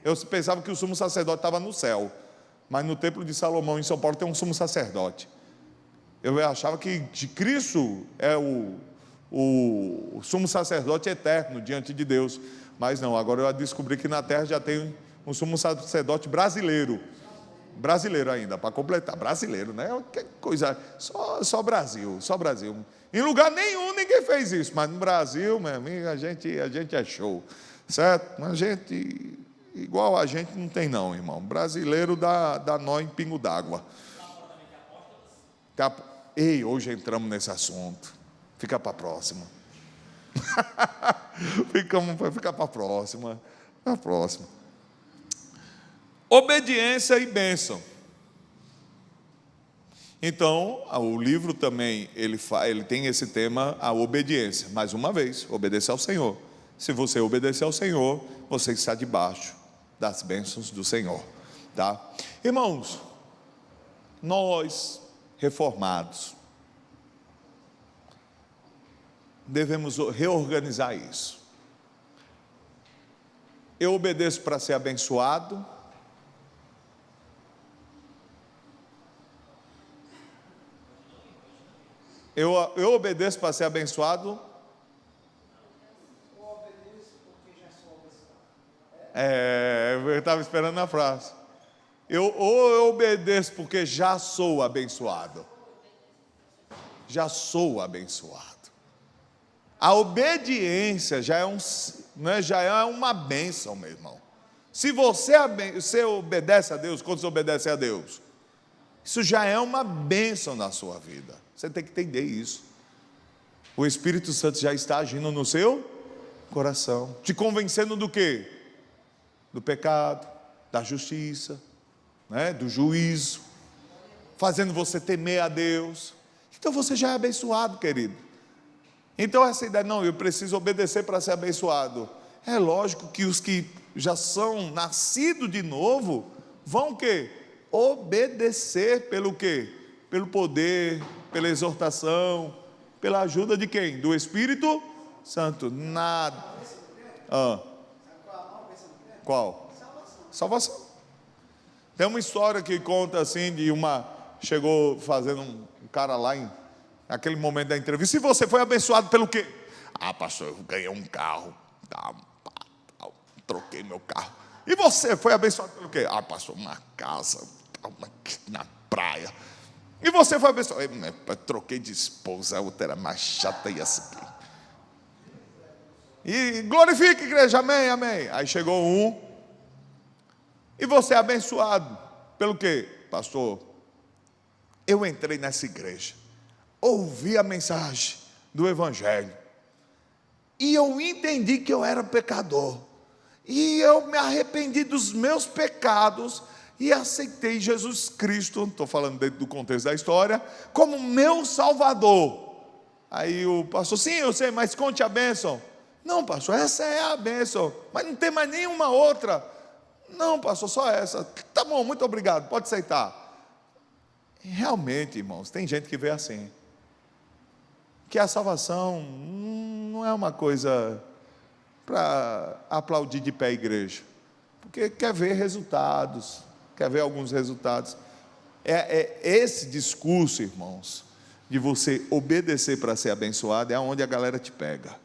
[SPEAKER 1] Eu pensava que o sumo sacerdote estava no céu, mas no templo de Salomão, em São Paulo, tem um sumo sacerdote. Eu achava que de Cristo é o sumo sacerdote eterno diante de Deus, mas não, agora eu descobri que na terra já tem um sumo sacerdote brasileiro ainda, para completar, brasileiro, né? Que coisa, só Brasil. Em lugar nenhum ninguém fez isso, mas no Brasil, meu amigo, a gente é show, certo? A gente, igual a gente não tem não, irmão. Brasileiro dá nó em pingo d'água. Ei, hoje entramos nesse assunto, fica para a próxima. Fica para a próxima. Obediência e bênção. Então, o livro também, ele tem esse tema, a obediência. Mais uma vez, obedecer ao Senhor. Se você obedecer ao Senhor, você está debaixo das bênçãos do Senhor, tá? Irmãos, nós, reformados, devemos reorganizar isso. Eu obedeço para ser abençoado. Eu obedeço para ser abençoado. Eu obedeço porque já sou abençoado. Eu estava esperando a frase. Eu obedeço porque já sou abençoado. Já sou abençoado. A obediência já é uma bênção, meu irmão. Se você obedece a Deus, quando você obedece a Deus, isso já é uma bênção na sua vida. Você tem que entender isso. O Espírito Santo já está agindo no seu coração, te convencendo do quê? Do pecado, da justiça, né? Do juízo, fazendo você temer a Deus. Então você já é abençoado, querido. Então essa ideia, não, eu preciso obedecer para ser abençoado. É lógico que os que já são nascidos de novo, vão o quê? Obedecer pelo quê? Pelo poder, pela exortação, pela ajuda de quem? Do Espírito Santo. Nada. Qual? Salvação. Tem uma história que conta assim de chegou fazendo um cara lá naquele momento da entrevista. E você foi abençoado pelo quê? Pastor, eu ganhei um carro, troquei meu carro. E você foi abençoado pelo quê? Pastor, uma casa na praia. E você foi abençoado? Eu troquei de esposa, a outra era mais chata e assim. E glorifique, igreja, amém, amém. Aí chegou e você é abençoado pelo quê? Pastor, eu entrei nessa igreja, ouvi a mensagem do Evangelho, e eu entendi que eu era pecador, e eu me arrependi dos meus pecados, e aceitei Jesus Cristo, estou falando dentro do contexto da história, como meu Salvador. Aí o pastor, sim, eu sei, mas conte a bênção. Não, pastor, essa é a bênção, mas não tem mais nenhuma outra. Não, pastor, só essa. Tá bom, muito obrigado, pode aceitar. Realmente, irmãos, tem gente que vê assim, que a salvação não é uma coisa para aplaudir de pé a igreja, porque quer ver resultados, quer ver alguns resultados. É esse discurso, irmãos, de você obedecer para ser abençoado, é onde a galera te pega.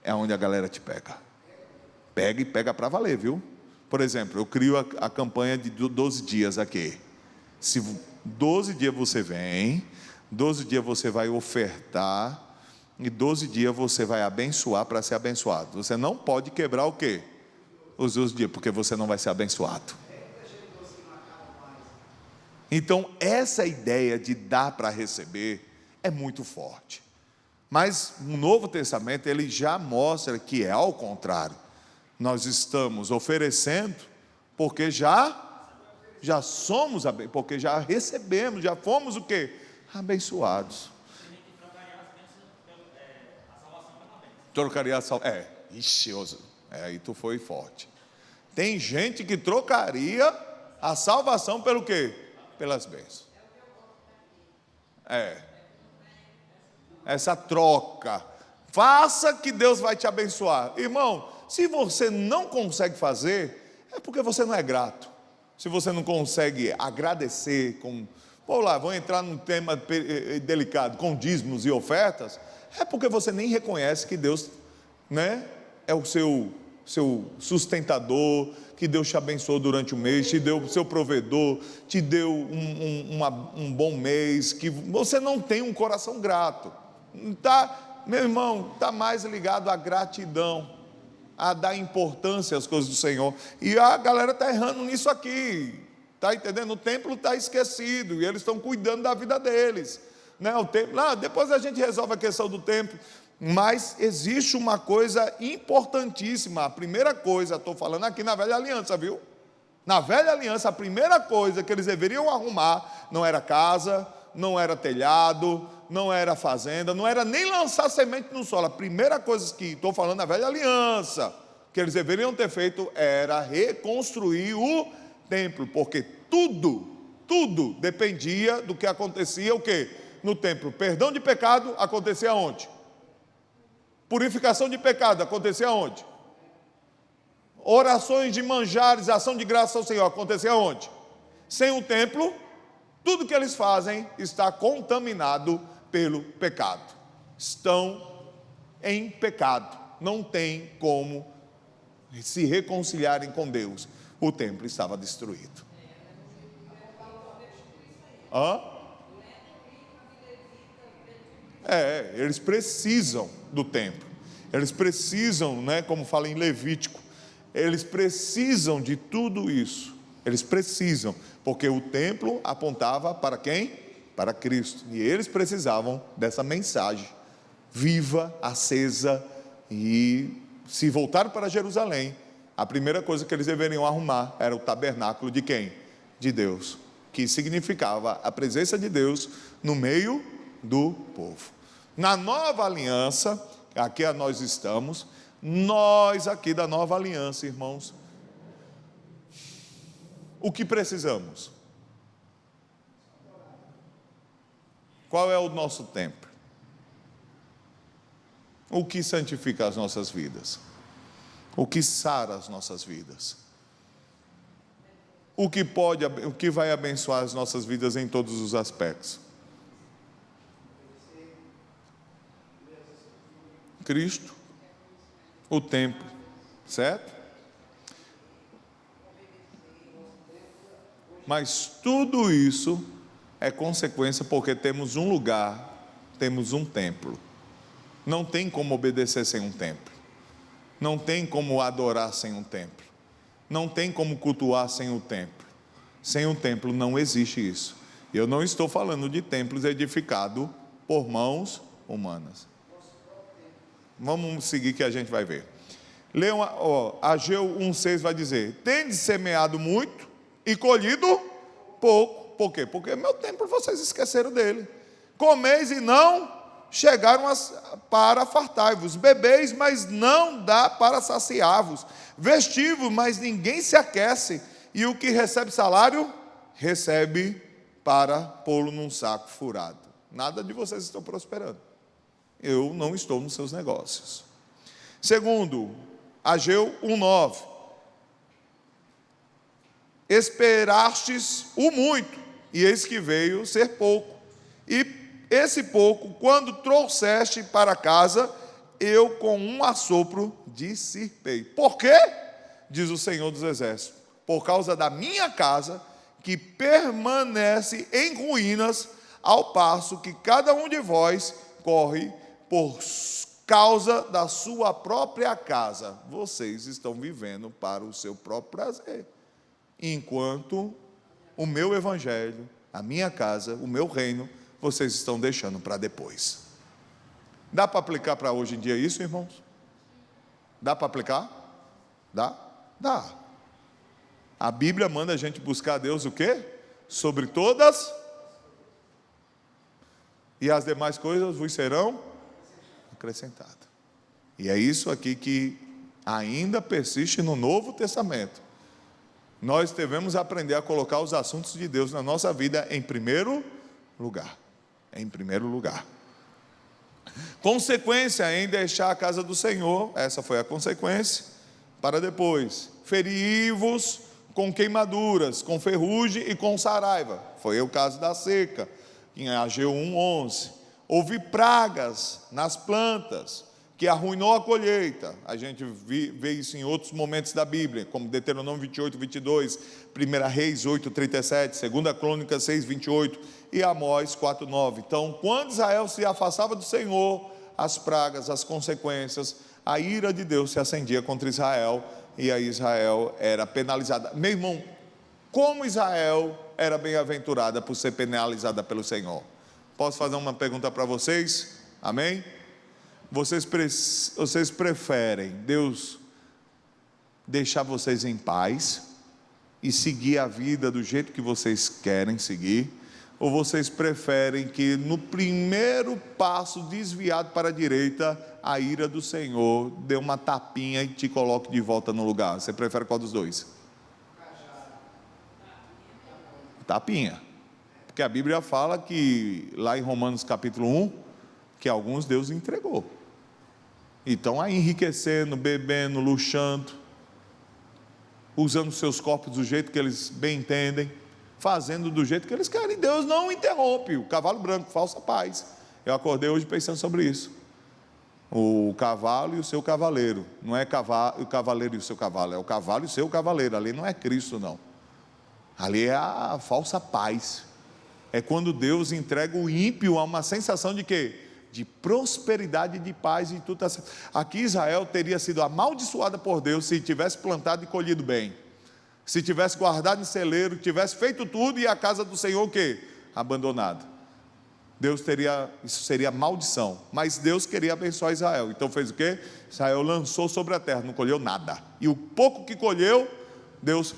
[SPEAKER 1] É onde a galera te pega. Pega e pega para valer, viu? Por exemplo, eu crio a campanha de 12 dias aqui. Se 12 dias você vem, 12 dias você vai ofertar, e 12 dias você vai abençoar para ser abençoado. Você não pode quebrar o quê? Os 12 dias, porque você não vai ser abençoado. Então, essa ideia de dar para receber é muito forte. Mas o Novo Testamento, ele já mostra que é ao contrário. Nós estamos oferecendo porque já somos, porque já recebemos, já fomos o quê? Abençoados. Trocaria a salvação. Aí tu foi forte. Tem gente que trocaria a salvação pelo quê? Pelas bênçãos. Essa troca. Faça que Deus vai te abençoar. Irmão, se você não consegue fazer, é porque você não é grato. Se você não consegue agradecer vou entrar num tema delicado, com dízimos e ofertas, é porque você nem reconhece que Deus, né, é o seu sustentador, que Deus te abençoou durante o mês, te deu o seu provedor, te deu um bom mês, que você não tem um coração grato. Meu irmão, está mais ligado à gratidão, a dar importância às coisas do Senhor. E a galera está errando nisso aqui, está entendendo? O templo está esquecido e eles estão cuidando da vida deles, né? O templo, depois a gente resolve a questão do templo. Mas existe uma coisa importantíssima. A primeira coisa, estou falando aqui na velha aliança, viu? Na velha aliança, a primeira coisa que eles deveriam arrumar não era casa, não era telhado, não era fazenda, não era nem lançar semente no solo. A primeira coisa que estou falando na velha aliança que eles deveriam ter feito era reconstruir o templo, porque tudo dependia do que acontecia o quê? No templo. Perdão de pecado acontecia onde? Purificação de pecado acontecia onde? Orações de manjares, ação de graça ao Senhor acontecia onde? Sem o templo, tudo que eles fazem está contaminado pelo pecado. Estão em pecado. Não tem como se reconciliarem com Deus. O templo estava destruído. Eles precisam do templo. Eles precisam, né, como fala em Levítico, eles precisam de tudo isso. Eles precisam, porque o templo apontava para quem? Para Cristo. E eles precisavam dessa mensagem viva, acesa. E se voltaram para Jerusalém, a primeira coisa que eles deveriam arrumar era o tabernáculo de quem? De Deus, que significava a presença de Deus no meio do povo. Na nova aliança, aqui nós estamos, nós aqui da nova aliança, irmãos, o que precisamos? Qual é o nosso templo? O que santifica as nossas vidas? O que sara as nossas vidas? O que vai abençoar as nossas vidas em todos os aspectos? Cristo, o templo, certo? Mas tudo isso é consequência porque temos um lugar, temos um templo. Não tem como obedecer sem um templo. Não tem como adorar sem um templo. Não tem como cultuar sem o templo. Sem um templo não existe isso. Eu não estou falando de templos edificados por mãos humanas. Vamos seguir que a gente vai ver. Leiam, Ageu 1,6 vai dizer: tendes semeado muito e colhido pouco. Por quê? Porque meu tempo vocês esqueceram dele. Comeis e não chegaram para fartar-vos. Bebeis, mas não dá para saciar-vos. Vestivos, mas ninguém se aquece. E o que recebe salário, recebe para pô-lo num saco furado. Nada de vocês estão prosperando. Eu não estou nos seus negócios. Segundo, Ageu 1,9. Esperastes o muito, e eis que veio ser pouco. E esse pouco, quando trouxeste para casa, eu com um assopro dissipei. Por quê? Diz o Senhor dos Exércitos: por causa da minha casa, que permanece em ruínas, ao passo que cada um de vós corre por causa da sua própria casa. Vocês estão vivendo para o seu próprio prazer, enquanto o meu evangelho, a minha casa, o meu reino, vocês estão deixando para depois. Dá para aplicar para hoje em dia isso, irmãos? Dá para aplicar? Dá? Dá. A Bíblia manda a gente buscar a Deus o quê? Sobre todas, e as demais coisas vos serão acrescentadas. E é isso aqui que ainda persiste no Novo Testamento. Nós devemos aprender a colocar os assuntos de Deus na nossa vida em primeiro lugar. Em primeiro lugar. Consequência em deixar a casa do Senhor, essa foi a consequência, para depois ferir-vos com queimaduras, com ferrugem e com saraiva. Foi o caso da seca, em Ageu 1,11. Houve pragas nas plantas, que arruinou a colheita. A gente vê isso em outros momentos da Bíblia, como Deuteronômio 28, 22, 1 Reis 8, 37, 2 Crônicas 6, 28 e Amós 4, 9. Então, quando Israel se afastava do Senhor, as pragas, as consequências, a ira de Deus se acendia contra Israel, e aí Israel era penalizada. Meu irmão, como Israel era bem-aventurada por ser penalizada pelo Senhor? Posso fazer uma pergunta para vocês? Amém? Vocês preferem Deus deixar vocês em paz e seguir a vida do jeito que vocês querem seguir? Ou vocês preferem que no primeiro passo desviado para a direita, a ira do Senhor dê uma tapinha e te coloque de volta no lugar? Você prefere qual dos dois? Tapinha. Porque a Bíblia fala que lá em Romanos capítulo 1, que alguns Deus entregou. Então, aí enriquecendo, bebendo, luxando, usando seus corpos do jeito que eles bem entendem, fazendo do jeito que eles querem. Deus não interrompe. O cavalo branco, falsa paz. Eu acordei hoje pensando sobre isso. O cavalo e o seu cavaleiro. Não é o cavaleiro e o seu cavalo, é o cavalo e o seu cavaleiro. Ali não é Cristo, não. Ali é a falsa paz. É quando Deus entrega o ímpio a uma sensação de quê? De prosperidade, de paz e tudo assim. Aqui Israel teria sido amaldiçoada por Deus se tivesse plantado e colhido bem, se tivesse guardado em celeiro, tivesse feito tudo, e a casa do Senhor o quê? Abandonada. Isso seria maldição, mas Deus queria abençoar Israel, então fez o quê? Israel lançou sobre a terra, não colheu nada, e o pouco que colheu, Deus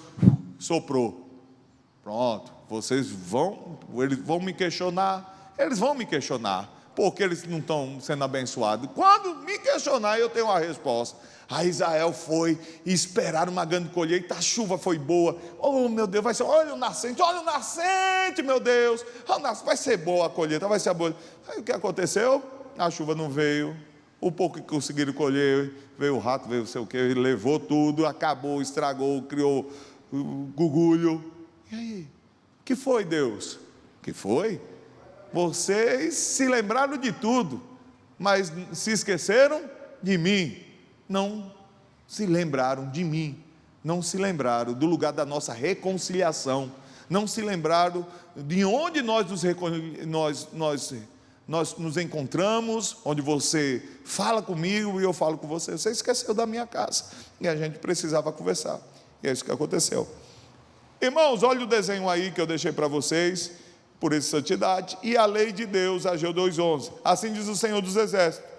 [SPEAKER 1] soprou. Pronto, eles vão me questionar, porque eles não estão sendo abençoados. Quando me questionar, eu tenho uma resposta. Aí Israel foi e esperaram uma grande colheita, a chuva foi boa. Oh meu Deus, vai ser, olha o nascente, meu Deus, vai ser boa a colheita, vai ser boa. Aí o que aconteceu? A chuva não veio, o pouco que conseguiram colher, veio o rato, veio não sei o que, levou tudo, acabou, estragou, criou gugulho. E aí? Que foi, Deus? Que foi? Vocês se lembraram de tudo, mas se esqueceram de mim. Não se lembraram de mim, não se lembraram do lugar da nossa reconciliação, não se lembraram de onde nós nos encontramos, onde você fala comigo e eu falo com você. Você esqueceu da minha casa, e a gente precisava conversar, e é isso que aconteceu. Irmãos, olha o desenho aí que eu deixei para vocês, por essa santidade, e a lei de Deus, Ageu 2,11, assim diz o Senhor dos Exércitos: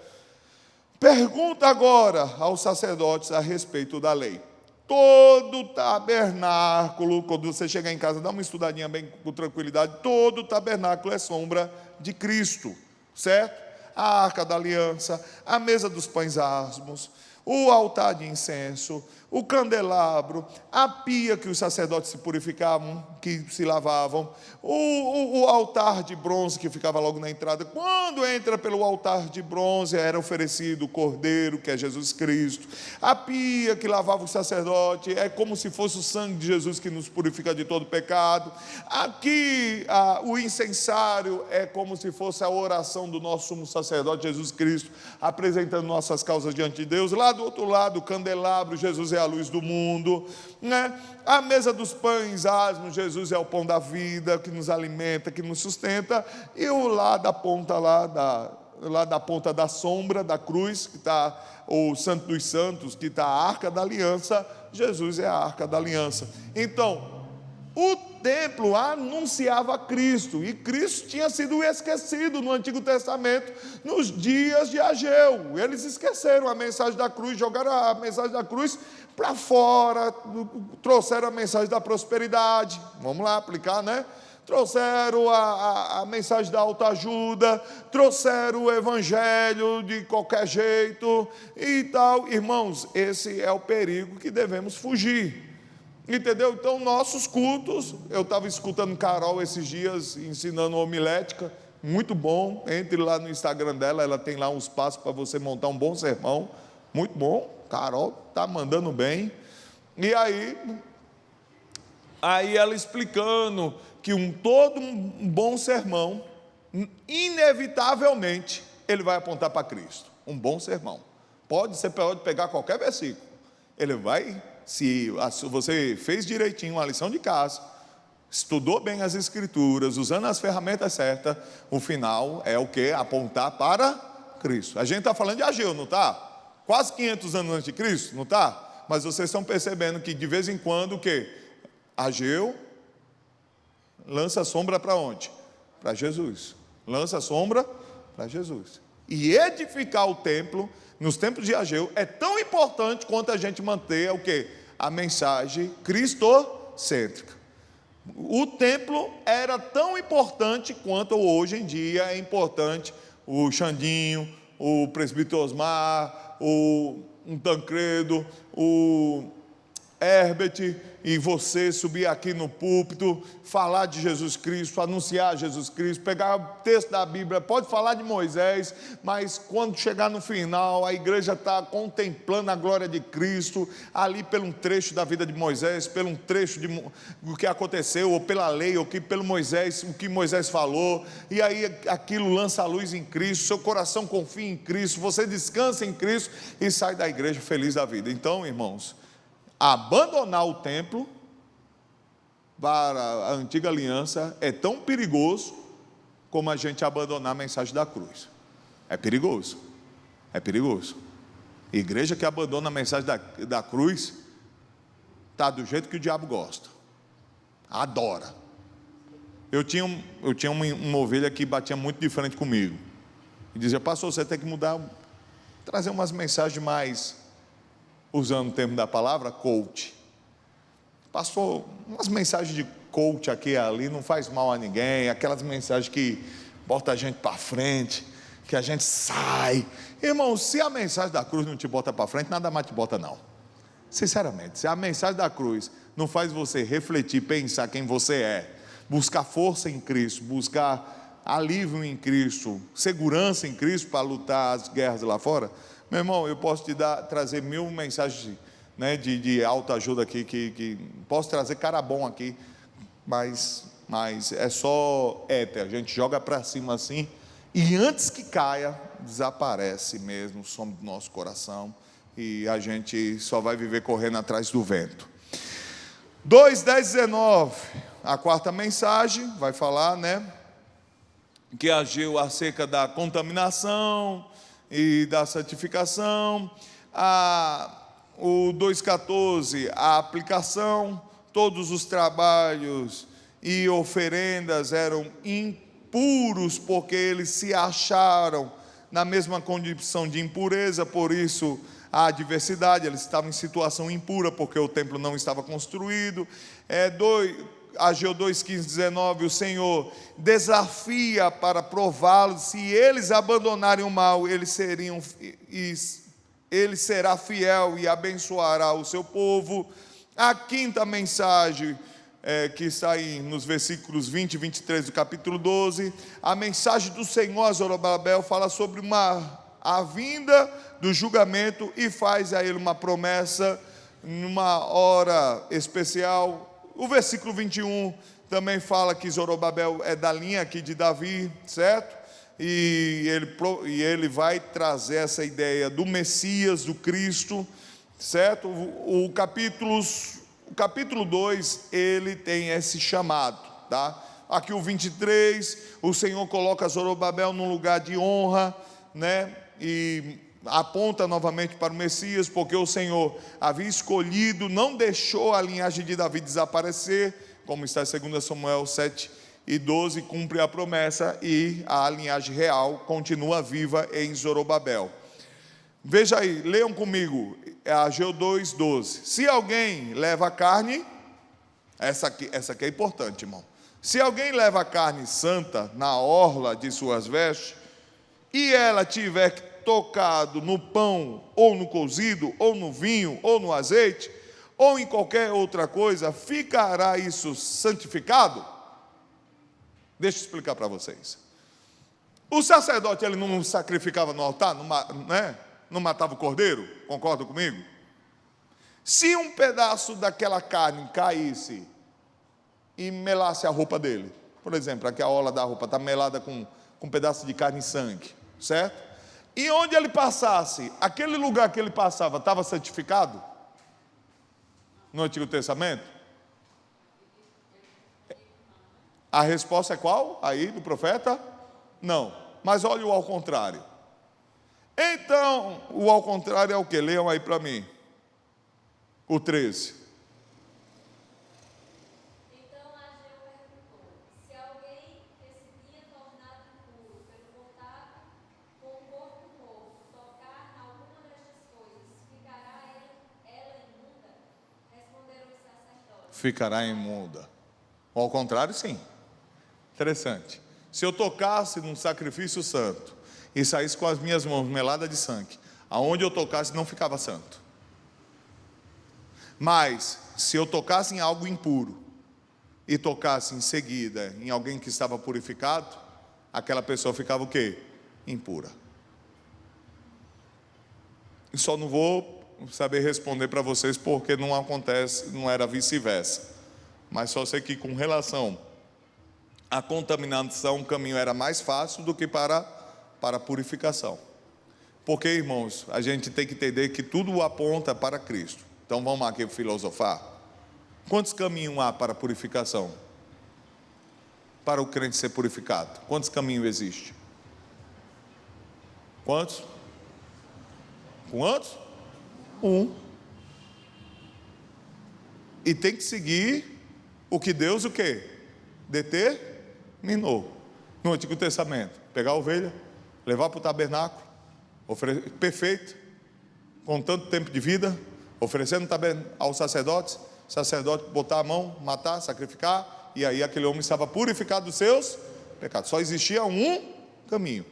[SPEAKER 1] Pergunta agora aos sacerdotes a respeito da lei. Todo tabernáculo, quando você chegar em casa, dá uma estudadinha bem com tranquilidade, todo tabernáculo é sombra de Cristo, certo? A arca da aliança, a mesa dos pães asmos, o altar de incenso, o candelabro, a pia que os sacerdotes se purificavam, que se lavavam, o altar de bronze que ficava logo na entrada. Quando entra pelo altar de bronze, era oferecido o cordeiro, que é Jesus Cristo. A pia que lavava o sacerdote é como se fosse o sangue de Jesus que nos purifica de todo pecado. Aqui, o incensário é como se fosse a oração do nosso sumo sacerdote Jesus Cristo, apresentando nossas causas diante de Deus. Lá do outro lado, o candelabro, Jesus é a luz do mundo, né? A mesa dos pães asmos, Jesus é o pão da vida, que nos alimenta, que nos sustenta. E o lá da ponta ponta da sombra da cruz, que está o Santo dos Santos, que está a Arca da Aliança. Jesus é a Arca da Aliança. Então, o templo anunciava Cristo, e Cristo tinha sido esquecido no Antigo Testamento, nos dias de Ageu. Eles esqueceram a mensagem da cruz, jogaram a mensagem da cruz para fora, trouxeram a mensagem da prosperidade, vamos lá aplicar, né? Trouxeram a mensagem da autoajuda, trouxeram o evangelho de qualquer jeito e tal. Irmãos, esse é o perigo que devemos fugir. Entendeu? Então, nossos cultos, eu estava escutando Carol esses dias, ensinando homilética, muito bom. Entre lá no Instagram dela, ela tem lá uns passos para você montar um bom sermão, muito bom. Carol está mandando bem. E aí ela explicando que todo um bom sermão, inevitavelmente, ele vai apontar para Cristo. Um bom sermão. Pode pegar qualquer versículo. Ele vai... Se você fez direitinho a lição de casa, estudou bem as escrituras, usando as ferramentas certas, o final é o que? Apontar para Cristo. A gente está falando de Ageu, não está? Quase 500 anos antes de Cristo, não está? Mas vocês estão percebendo que de vez em quando o que? Ageu lança sombra para onde? Para Jesus. Lança sombra para Jesus. E edificar o templo, nos tempos de Ageu, é tão importante quanto a gente manter o quê? A mensagem cristocêntrica. O templo era tão importante quanto hoje em dia é importante o Xandinho, o presbítero Osmar, o Tancredo, o Herbert, e você subir aqui no púlpito, falar de Jesus Cristo, anunciar Jesus Cristo, pegar o texto da Bíblia, pode falar de Moisés, mas quando chegar no final, a igreja está contemplando a glória de Cristo, ali pelo um trecho da vida de Moisés, pelo um trecho do que aconteceu, ou pela lei, ou pelo Moisés, o que Moisés falou, e aí aquilo lança a luz em Cristo, seu coração confia em Cristo, você descansa em Cristo, e sai da igreja feliz da vida. Então, irmãos, abandonar o templo para a antiga aliança é tão perigoso como a gente abandonar a mensagem da cruz. É perigoso. É perigoso. Igreja que abandona a mensagem da cruz está do jeito que o diabo gosta. Adora. Eu tinha uma ovelha que batia muito de frente comigo. E dizia: pastor, você tem que mudar, trazer umas mensagens mais, usando o termo da palavra, coach. Pastor, umas mensagens de coach aqui e ali não faz mal a ninguém, aquelas mensagens que botam a gente para frente, que a gente sai. Irmão, se a mensagem da cruz não te bota para frente, nada mais te bota não. Sinceramente, se a mensagem da cruz não faz você refletir, pensar quem você é, buscar força em Cristo, buscar alívio em Cristo, segurança em Cristo para lutar as guerras lá fora, meu irmão, eu posso trazer 1000 mensagens, né, de autoajuda aqui, que posso trazer cara bom aqui, mas é só éter, a gente joga para cima assim, e antes que caia, desaparece mesmo o som do nosso coração, e a gente só vai viver correndo atrás do vento. 2:10-19, a quarta mensagem vai falar, né, que agiu acerca da contaminação e da santificação. O 2:14, a aplicação, todos os trabalhos e oferendas eram impuros, porque eles se acharam na mesma condição de impureza, por isso a adversidade, eles estavam em situação impura, porque o templo não estava construído. Ageu 2, 15, 19, o Senhor desafia para prová-los, se eles abandonarem o mal, ele será fiel e abençoará o seu povo. A quinta mensagem, que está aí nos versículos 20 e 23 do capítulo 12, a mensagem do Senhor a Zorobabel fala sobre a vinda do julgamento e faz a ele uma promessa numa hora especial. O versículo 21 também fala que Zorobabel é da linha aqui de Davi, certo? E ele vai trazer essa ideia do Messias, do Cristo, certo? O capítulo 2, ele tem esse chamado, tá? Aqui o 23, o Senhor coloca Zorobabel num lugar de honra, né? E aponta novamente para o Messias, porque o Senhor havia escolhido, não deixou a linhagem de Davi desaparecer, como está em 2 Samuel 7 e 12, cumpre a promessa e a linhagem real continua viva em Zorobabel. Veja aí, leiam comigo, Ageu 2, 12. Se alguém leva carne, essa aqui é importante, irmão. Se alguém leva carne santa na orla de suas vestes, e ela tiver tocado no pão, ou no cozido, ou no vinho, ou no azeite, ou em qualquer outra coisa, ficará isso santificado? Deixa eu explicar para vocês. O sacerdote, ele não sacrificava no altar, não matava o cordeiro, concordam comigo? Se um pedaço daquela carne caísse e melasse a roupa dele, por exemplo, aqui a orla da roupa está melada com um pedaço de carne e sangue, certo? E onde ele passasse, aquele lugar que ele passava estava santificado? No Antigo Testamento? A resposta é qual? Aí, do profeta? Não, mas olha o ao contrário. Então, o ao contrário é o que? Leiam aí para mim. O 13.
[SPEAKER 2] Então Ageu perguntou: se alguém que se tinha tornado impuro pelo contato com o corpo novo tocar alguma destas coisas, ficará ela imunda? Responderam os sacerdotes:
[SPEAKER 1] Ficará imunda. Ou ao contrário, sim. Interessante. Se eu tocasse num sacrifício santo e saísse com as minhas mãos meladas de sangue, aonde eu tocasse não ficava santo. Mas se eu tocasse em algo impuro e tocasse em seguida em alguém que estava purificado, aquela pessoa ficava o quê? Impura. Só não vou saber responder para vocês porque não acontece, não era vice-versa. Mas só sei que com relação à contaminação, o caminho era mais fácil do que para a purificação. Porque, irmãos, a gente tem que entender que tudo aponta para Cristo. Então vamos aqui filosofar. Quantos caminhos há para a purificação? Para o crente ser purificado? Quantos caminhos existem? Quantos? Quantos? Um. E tem que seguir o que Deus o quê? Determinou. No Antigo Testamento, pegar a ovelha, levar para o tabernáculo, perfeito, com tanto tempo de vida, oferecendo aos sacerdotes, sacerdote botar a mão, matar, sacrificar, e aí aquele homem estava purificado dos seus pecados. Só existia um caminho.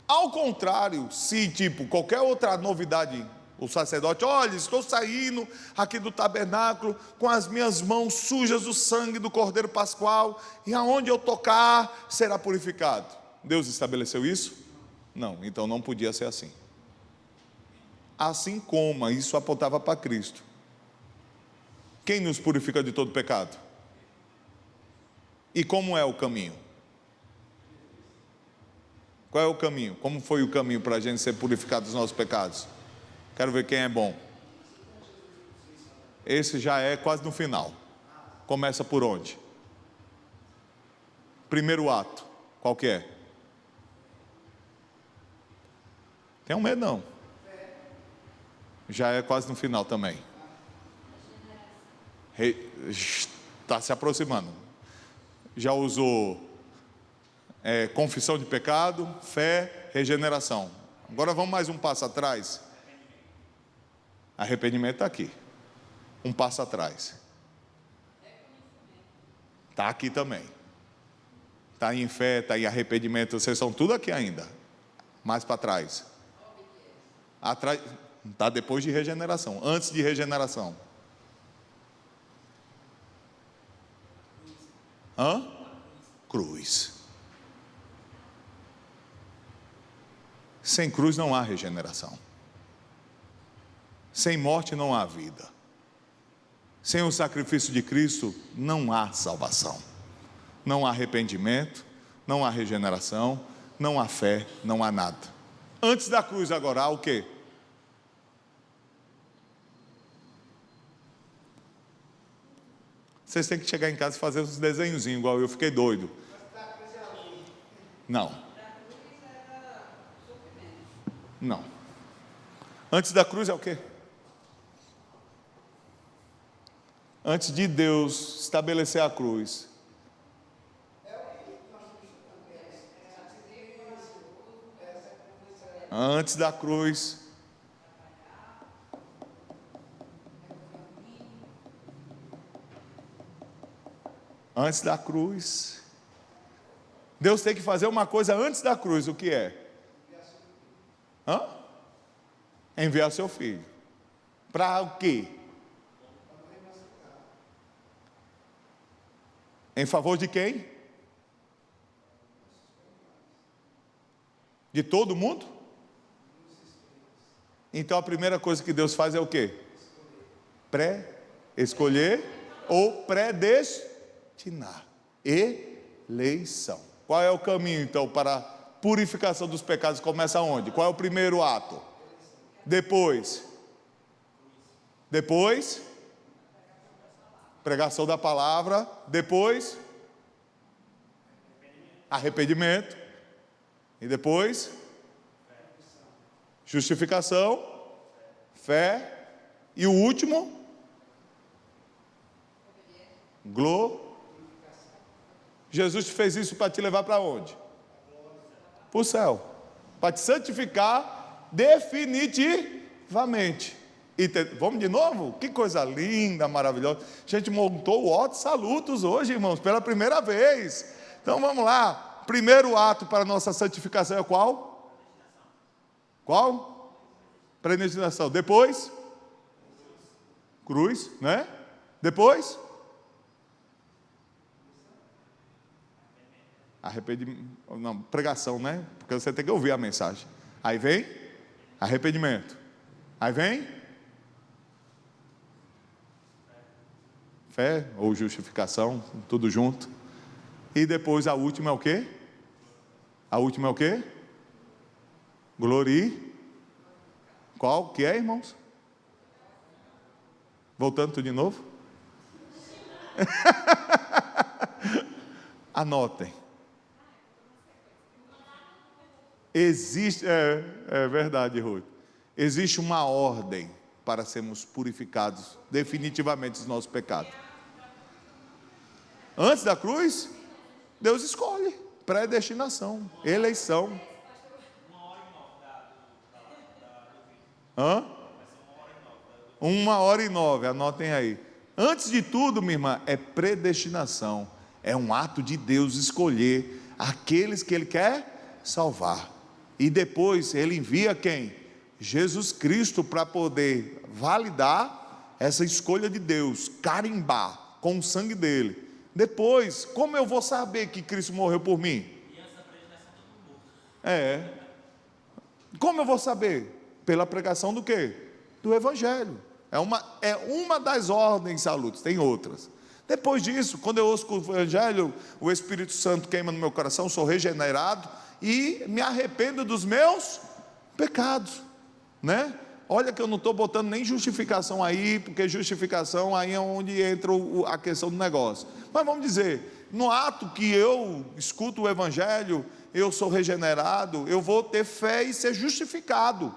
[SPEAKER 1] Ao contrário, se qualquer outra novidade, o sacerdote, olha, estou saindo aqui do tabernáculo com as minhas mãos sujas do sangue do Cordeiro Pascual, e aonde eu tocar será purificado. Deus estabeleceu isso? Não, então não podia ser assim. Assim como isso apontava para Cristo. Quem nos purifica de todo pecado? E como é o caminho? Qual é o caminho? Como foi o caminho para a gente ser purificado dos nossos pecados? Quero ver quem é bom. Esse já é quase no final. Começa por onde? Primeiro ato. Qual que é? Tem medo não. Já é quase no final também. Está se aproximando. Já usou confissão de pecado, fé, Regeneração. Agora vamos mais um passo atrás. Arrependimento está aqui. Um passo atrás. Está aqui também. Está em fé, está em arrependimento. Vocês são tudo aqui ainda. Mais para trás. Atrás. Está depois de regeneração. Antes de regeneração. Cruz. Sem cruz não há regeneração. Sem morte não há vida. Sem o sacrifício de Cristo não há salvação. Não há arrependimento, não há regeneração, não há fé, não há nada. Antes da cruz agora há o quê? Vocês têm que chegar em casa e fazer uns desenhozinhos igual eu, fiquei doido. Não. Não. Antes da cruz é o quê? Antes de Deus estabelecer a cruz. Antes da cruz. Antes da cruz. Deus tem que fazer uma coisa antes da cruz, o que é? Enviar seu filho. Para o quê? Em favor de quem? De todo mundo? Então a primeira coisa que Deus faz é o quê? Escolher ou predestinar. Eleição. Qual é o caminho então para a purificação dos pecados? Começa onde? Qual é o primeiro ato? Depois, pregação da palavra. Depois, arrependimento. E depois, justificação, fé. E o último, Jesus fez isso para te levar para onde? Para o céu. Para te santificar definitivamente. Vamos de novo? Que coisa linda, maravilhosa. A gente montou o Otto Salutos hoje, irmãos, pela primeira vez. Então vamos lá. Primeiro ato para a nossa santificação é qual? Qual? Predestinação. Depois? Cruz, né? Depois? Arrependimento. Não, pregação, né? Porque você tem que ouvir a mensagem. Aí vem arrependimento. Aí vem fé ou justificação, tudo junto. E depois a última é o quê? A última é o quê? Qual que é, irmãos? Voltando tudo de novo? Anotem. Existe, é verdade, Ruth. Existe uma ordem para sermos purificados definitivamente dos nossos pecados. Antes da cruz, Deus escolhe, predestinação, eleição. 1h09, anotem aí. Antes de tudo, minha irmã, é predestinação. É um ato de Deus escolher aqueles que Ele quer salvar. E depois Ele envia quem? Jesus Cristo, para poder validar essa escolha de Deus, carimbar com o sangue dele. Depois, como eu vou saber que Cristo morreu por mim? Como eu vou saber? Pela pregação do quê? Do Evangelho. É uma das ordens, salutos, tem outras. Depois disso, quando eu ouço o Evangelho, o Espírito Santo queima no meu coração, sou regenerado e me arrependo dos meus pecados, né? Olha que eu não estou botando nem justificação aí, porque justificação aí é onde entra a questão do negócio. Mas vamos dizer, no ato que eu escuto o Evangelho, eu sou regenerado, eu vou ter fé e ser justificado.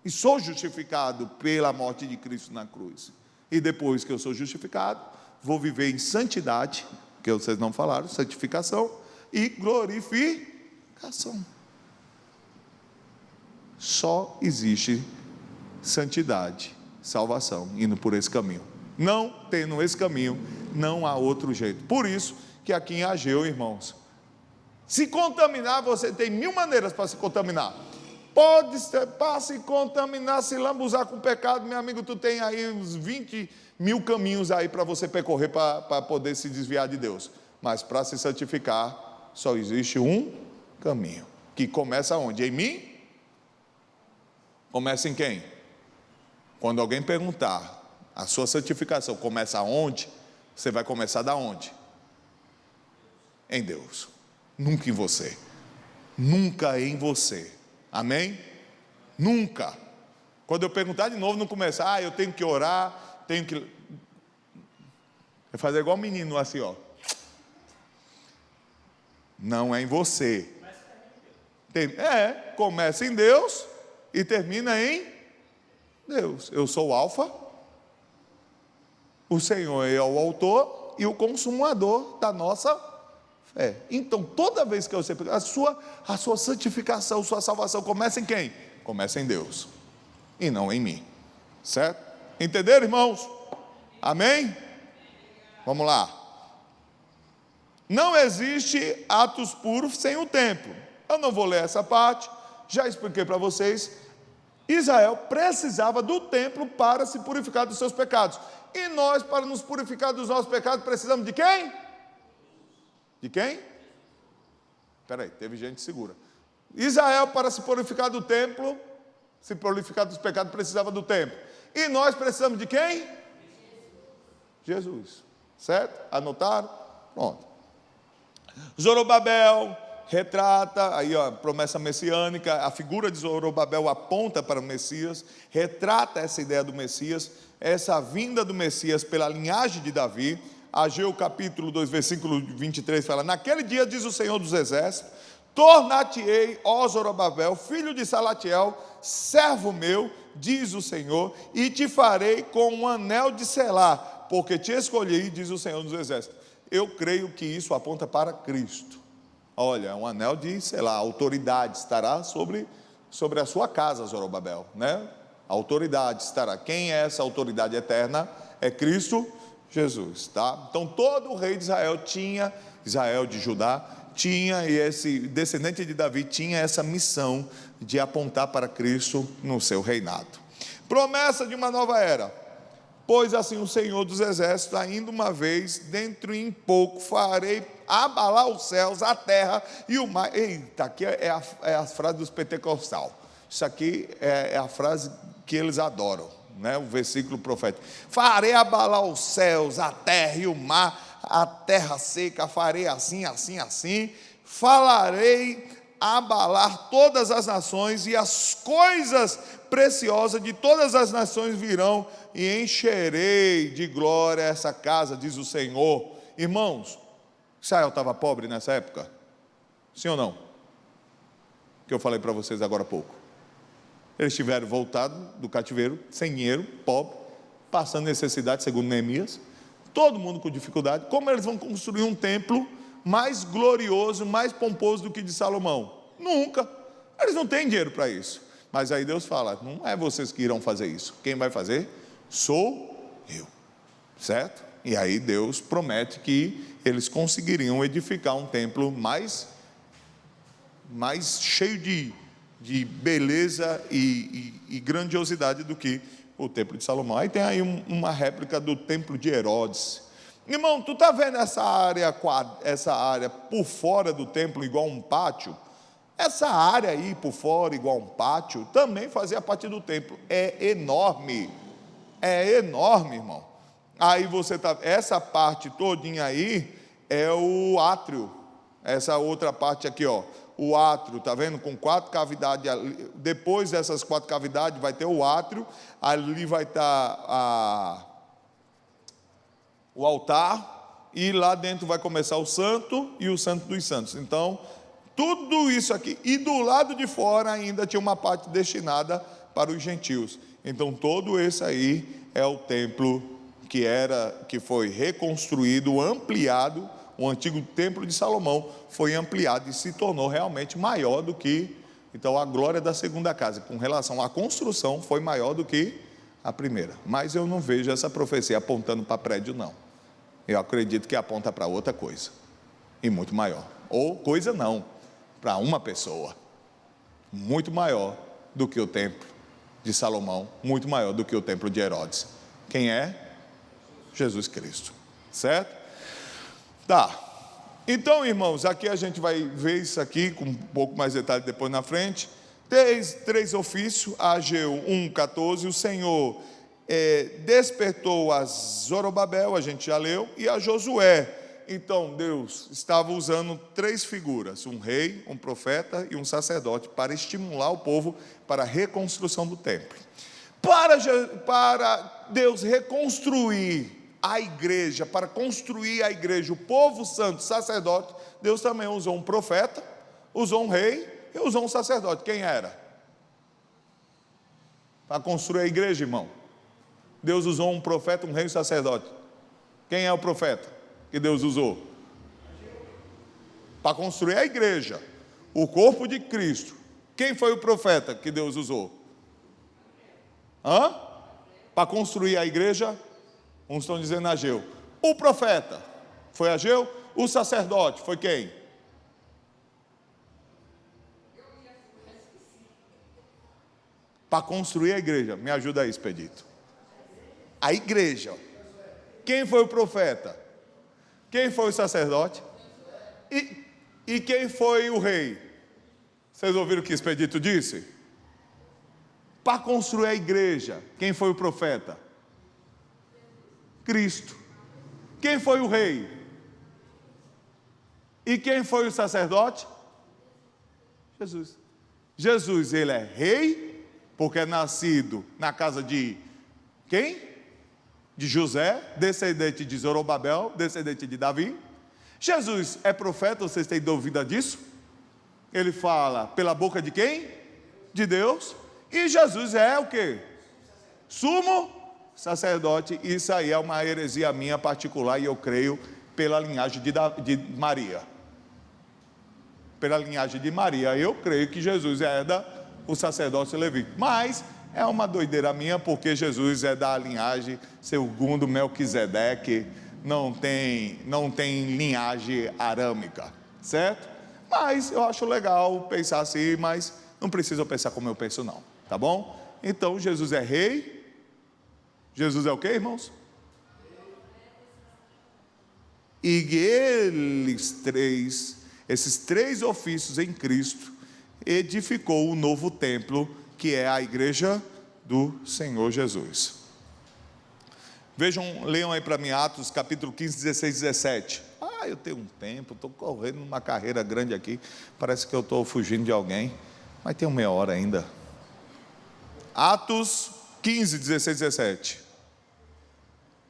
[SPEAKER 1] E sou justificado pela morte de Cristo na cruz. E depois que eu sou justificado, vou viver em santidade, que vocês não falaram, santificação e glorificação. só existe santidade, salvação, indo por esse caminho. Não tendo esse caminho, não há outro jeito. Por isso que aqui em Ageu, irmãos, se contaminar, você tem 1000 maneiras para se contaminar. Pode ser, para se contaminar, se lambuzar com pecado, meu amigo, tu tem aí uns 20.000 caminhos aí para você percorrer para poder se desviar de Deus. Mas para se santificar, só existe um caminho. Que começa onde? Em mim? Começa em quem? Quando alguém perguntar, a sua santificação começa aonde? Você vai começar da onde? Em Deus. Nunca em você. Nunca em você. Amém? Nunca. Quando eu perguntar de novo, não começar, eu tenho que orar, tenho que... É fazer igual o menino assim, ó. Não é em você. Começa em Deus e termina em Deus. Eu sou o Alfa, o Senhor é o autor e o consumador da nossa fé. Então, toda vez que você... A sua santificação, sua salvação começa em quem? Começa em Deus e não em mim. Certo? Entenderam, irmãos? Amém? Vamos lá. Não existe atos puros sem o templo. Eu não vou ler essa parte, já expliquei para vocês. Israel precisava do templo para se purificar dos seus pecados. E nós, para nos purificar dos nossos pecados, precisamos de quem? De quem? Espera aí, teve gente segura. Israel, para se purificar do templo, se purificar dos pecados, precisava do templo. E nós precisamos de quem? Jesus. Certo? Anotaram? Pronto. Zorobabel retrata, aí a promessa messiânica, a figura de Zorobabel aponta para o Messias, retrata essa ideia do Messias, essa vinda do Messias pela linhagem de Davi. Ageu capítulo 2, versículo 23 fala: naquele dia, diz o Senhor dos Exércitos, tornar-te-ei, ó Zorobabel, filho de Salatiel, servo meu, diz o Senhor, e te farei com um anel de selar, porque te escolhi, diz o Senhor dos Exércitos. Eu creio que isso aponta para Cristo. Olha, um anel de, sei lá, autoridade estará sobre a sua casa, Zorobabel, né? A autoridade estará. Quem é essa autoridade eterna? É Cristo Jesus, tá? Então todo o rei de Israel Israel de Judá, tinha, e esse descendente de Davi tinha essa missão de apontar para Cristo no seu reinado. Promessa de uma nova era. Pois assim o Senhor dos Exércitos, ainda uma vez, dentro em pouco, farei abalar os céus, a terra e o mar. Eita, aqui é a frase dos pentecostal. Isso aqui é a frase que eles adoram, né? O versículo profético. Farei abalar os céus, a terra e o mar, a terra seca, farei assim, assim, assim. Falarei abalar todas as nações, e as coisas preciosas de todas as nações virão, e encherei de glória essa casa, diz o Senhor. Irmãos, Israel estava pobre nessa época? Sim ou não? Que eu falei para vocês agora há pouco. Eles estiveram voltados do cativeiro, sem dinheiro, pobre, passando necessidade, segundo Neemias, todo mundo com dificuldade. Como eles vão construir um templo mais glorioso, mais pomposo do que de Salomão? Nunca. Eles não têm dinheiro para isso. Mas aí Deus fala: não é vocês que irão fazer isso, quem vai fazer sou eu, certo? E aí Deus promete que eles conseguiriam edificar um templo mais cheio de beleza e grandiosidade do que o templo de Salomão. Aí tem aí uma réplica do templo de Herodes. Irmão, tu está vendo essa área por fora do templo igual um pátio? Essa área aí por fora igual um pátio também fazia parte do templo. É enorme, irmão. Aí essa parte todinha aí é o átrio. Essa outra parte aqui, ó, o átrio, tá vendo? Com 4 cavidades. Depois dessas 4 cavidades vai ter o átrio. Ali vai estar o altar, e lá dentro vai começar o santo e o santo dos santos. Então, tudo isso aqui, e do lado de fora ainda tinha uma parte destinada para os gentios. Então, todo esse aí é o templo que foi reconstruído, ampliado. O antigo templo de Salomão foi ampliado e se tornou realmente maior do que Então a glória da segunda casa, com relação à construção, foi maior do que a primeira. Mas eu não vejo essa profecia apontando para prédio, não. Eu acredito que aponta para outra coisa, e muito maior. Ou coisa não, para uma pessoa, muito maior do que o templo de Salomão, muito maior do que o templo de Herodes. Quem é? Jesus Cristo, certo? Tá. Então, irmãos, aqui a gente vai ver isso aqui com um pouco mais de detalhe depois na frente. Três ofícios, Ageu 1,14, o Senhor despertou a Zorobabel, a gente já leu, e a Josué. Então Deus estava usando três figuras, um rei, um profeta e um sacerdote, para estimular o povo para a reconstrução do templo. Para Deus reconstruir a igreja, para construir a igreja, o povo santo, sacerdote, Deus também usou um profeta, usou um rei e usou um sacerdote. Quem era? Para construir a igreja, irmão, Deus usou um profeta, um rei e um sacerdote. Quem é o profeta que Deus usou? Para construir a igreja, o corpo de Cristo. Quem foi o profeta que Deus usou? Para construir a igreja, uns estão dizendo Ageu. O profeta foi Ageu, o sacerdote foi quem? Para construir a igreja, me ajuda aí, Expedito. A igreja. Quem foi o profeta? Quem foi o sacerdote? E quem foi o rei? Vocês ouviram o que Expedito disse? Para construir a igreja, quem foi o profeta? Cristo. Quem foi o rei? E quem foi o sacerdote? Jesus. Jesus, ele é rei, porque é nascido na casa de quem? De José, descendente de Zorobabel, descendente de Davi. Jesus é profeta, vocês têm dúvida disso? Ele fala pela boca de quem? De Deus. E Jesus é o quê? Sumo sacerdote. Isso aí é uma heresia minha particular, e eu creio pela linhagem de Maria. Pela linhagem de Maria, eu creio que Jesus herda o sacerdócio levítico. Mas é uma doideira minha, porque Jesus é da linhagem segundo Melquisedeque, não tem linhagem arâmica, certo? Mas eu acho legal pensar assim, mas não precisa pensar como eu penso não, tá bom? Então Jesus é rei. Jesus é o que, irmãos? E esses três ofícios em Cristo, edificou o novo templo, que é a igreja do Senhor Jesus. Vejam, leiam aí para mim Atos capítulo 15, 16, 17. Eu tenho um tempo, estou correndo numa carreira grande aqui, parece que eu estou fugindo de alguém, mas tem meia hora ainda. Atos 15, 16, 17.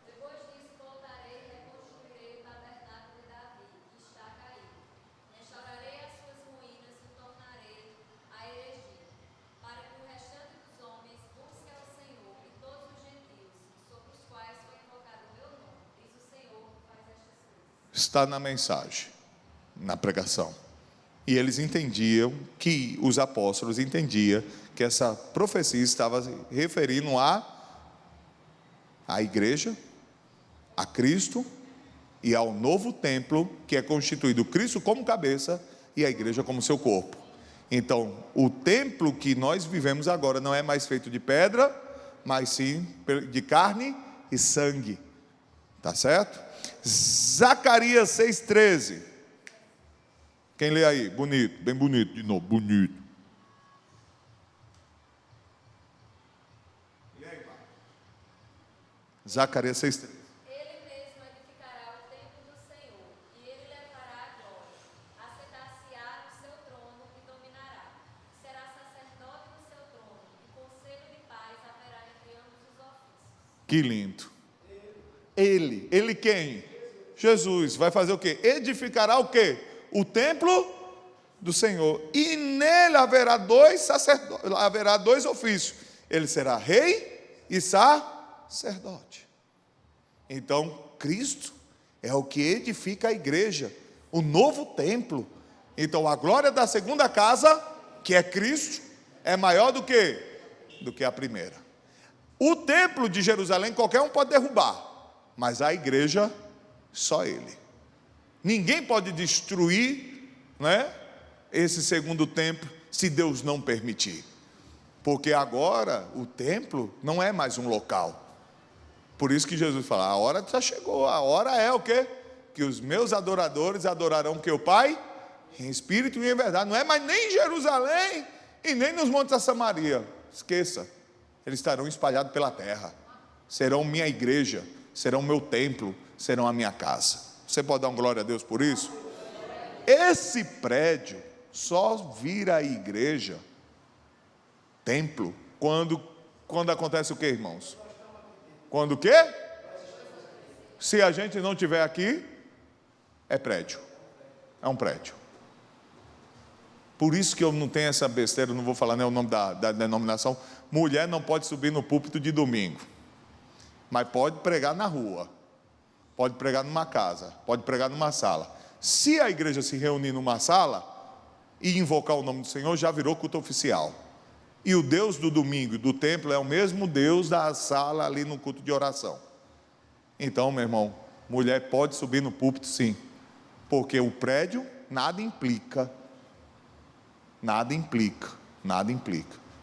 [SPEAKER 2] Depois disso voltarei e reconstruirei o tabernáculo de Davi, que está caído. Restaurarei as suas ruínas e o tornarei a erigir, para que o restante dos homens busque ao Senhor e todos os gentios, sobre os quais foi invocado o meu nome, diz o Senhor que faz estas coisas.
[SPEAKER 1] Está na mensagem, na pregação. E eles entendiam, que os apóstolos entendiam que essa profecia estava se referindo à igreja, a Cristo e ao novo templo, que é constituído Cristo como cabeça e a igreja como seu corpo. Então, o templo que nós vivemos agora não é mais feito de pedra, mas sim de carne e sangue. Tá certo? Zacarias 6,13. Quem lê aí? Bonito, bem bonito, de novo, bonito. E aí, pai? Zacarias 6,13.
[SPEAKER 2] Ele mesmo edificará o templo do Senhor, e ele levará a glória. Assentar-se-á no seu trono e dominará. Será sacerdote no seu trono, e conselho de paz haverá entre ambos os ofícios.
[SPEAKER 1] Que lindo. Ele quem? Jesus. Vai fazer o quê? Edificará o quê? O templo do Senhor. E nele haverá dois ofícios. Ele será rei e sacerdote. Então, Cristo é o que edifica a igreja, o novo templo. Então, a glória da segunda casa que é Cristo, é maior do que a primeira. O templo de Jerusalém qualquer um pode derrubar, mas a igreja, só ele. Ninguém pode destruir, né, esse segundo templo, se Deus não permitir. Porque agora o templo não é mais um local. Por isso que Jesus fala, a hora já chegou, a hora é o quê? Que os meus adoradores adorarão que o Pai, em espírito e em verdade. Não é mais nem em Jerusalém e nem nos montes da Samaria. Esqueça, eles estarão espalhados pela terra. Serão minha igreja, serão meu templo, serão a minha casa. Você pode dar um glória a Deus por isso? Esse prédio só vira igreja, templo, quando acontece o que, irmãos? Quando o quê? Se a gente não tiver aqui, é prédio. É um prédio. Por isso que eu não tenho essa besteira, não vou falar nem o nome da denominação. Mulher não pode subir no púlpito de domingo, mas pode pregar na rua, pode pregar numa casa, pode pregar numa sala. Se a igreja se reunir numa sala e invocar o nome do Senhor, já virou culto oficial. E o Deus do domingo e do templo é o mesmo Deus da sala ali no culto de oração. Então, meu irmão, mulher pode subir no púlpito sim, porque o prédio nada implica.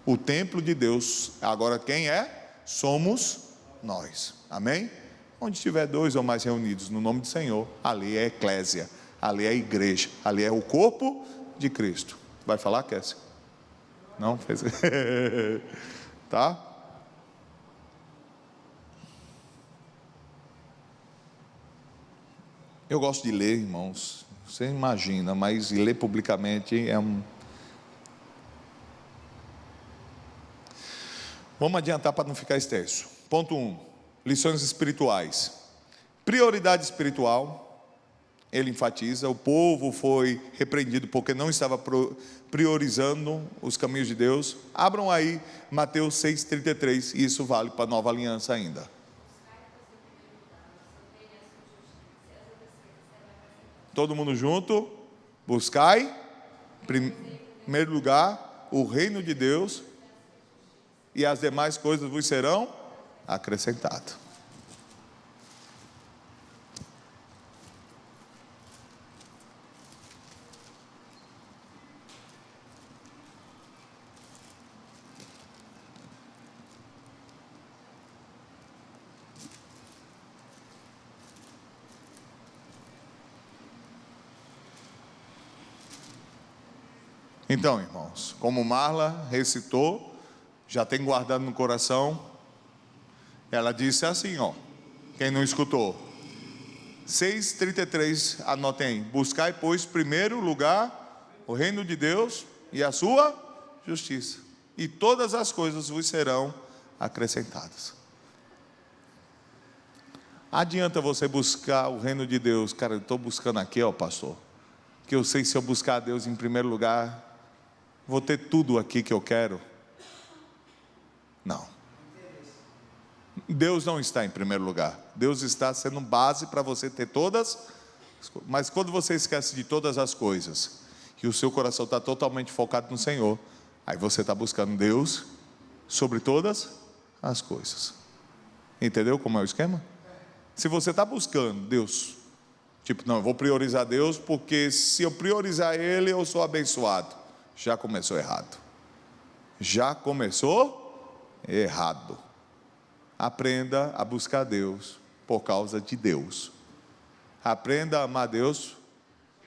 [SPEAKER 1] O templo de Deus, agora quem é? Somos nós, amém? Onde tiver 2 ou mais reunidos no nome do Senhor, ali é a eclésia, ali é a igreja, ali é o corpo de Cristo. Vai falar, Kécia? Não? Fez? Tá? Eu gosto de ler, irmãos. Você imagina, mas ler publicamente é um... Vamos adiantar para não ficar extenso. Ponto 1. Lições espirituais. Prioridade espiritual. Ele enfatiza, o povo foi repreendido porque não estava priorizando os caminhos de Deus. Abram aí Mateus 6,33, e isso vale para a nova aliança ainda. Todo mundo junto, buscai, em primeiro lugar, o reino de Deus, e as demais coisas vos serão acrescentadas. Então, irmãos, como Marla recitou, já tem guardado no coração, ela disse assim, ó, quem não escutou, 6,33, anotem, buscai, pois, primeiro lugar, o reino de Deus e a sua justiça, e todas as coisas vos serão acrescentadas. Adianta você buscar o reino de Deus, cara, eu estou buscando aqui, ó, pastor, que eu sei se eu buscar a Deus em primeiro lugar, vou ter tudo aqui que eu quero. Não. Deus não está em primeiro lugar. Deus está sendo base para você ter todas. Mas quando você esquece de todas as coisas e o seu coração está totalmente focado no Senhor, aí você está buscando Deus sobre todas as coisas. Entendeu como é o esquema? Se você está buscando Deus, tipo, não, eu vou priorizar Deus porque se eu priorizar Ele, eu sou abençoado. Já começou errado. Já começou errado. Aprenda a buscar Deus por causa de Deus. Aprenda a amar Deus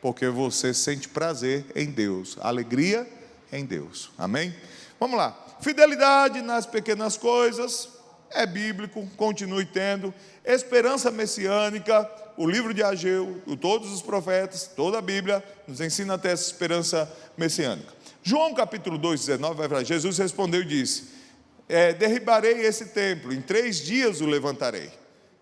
[SPEAKER 1] porque você sente prazer em Deus, alegria em Deus. Amém? Vamos lá. Fidelidade nas pequenas coisas é bíblico, continue tendo. Esperança messiânica, o livro de Ageu, todos os profetas, toda a Bíblia nos ensina a ter essa esperança messiânica. João capítulo 2, 19 vai falar, Jesus respondeu e disse, derribarei esse templo, em 3 dias o levantarei.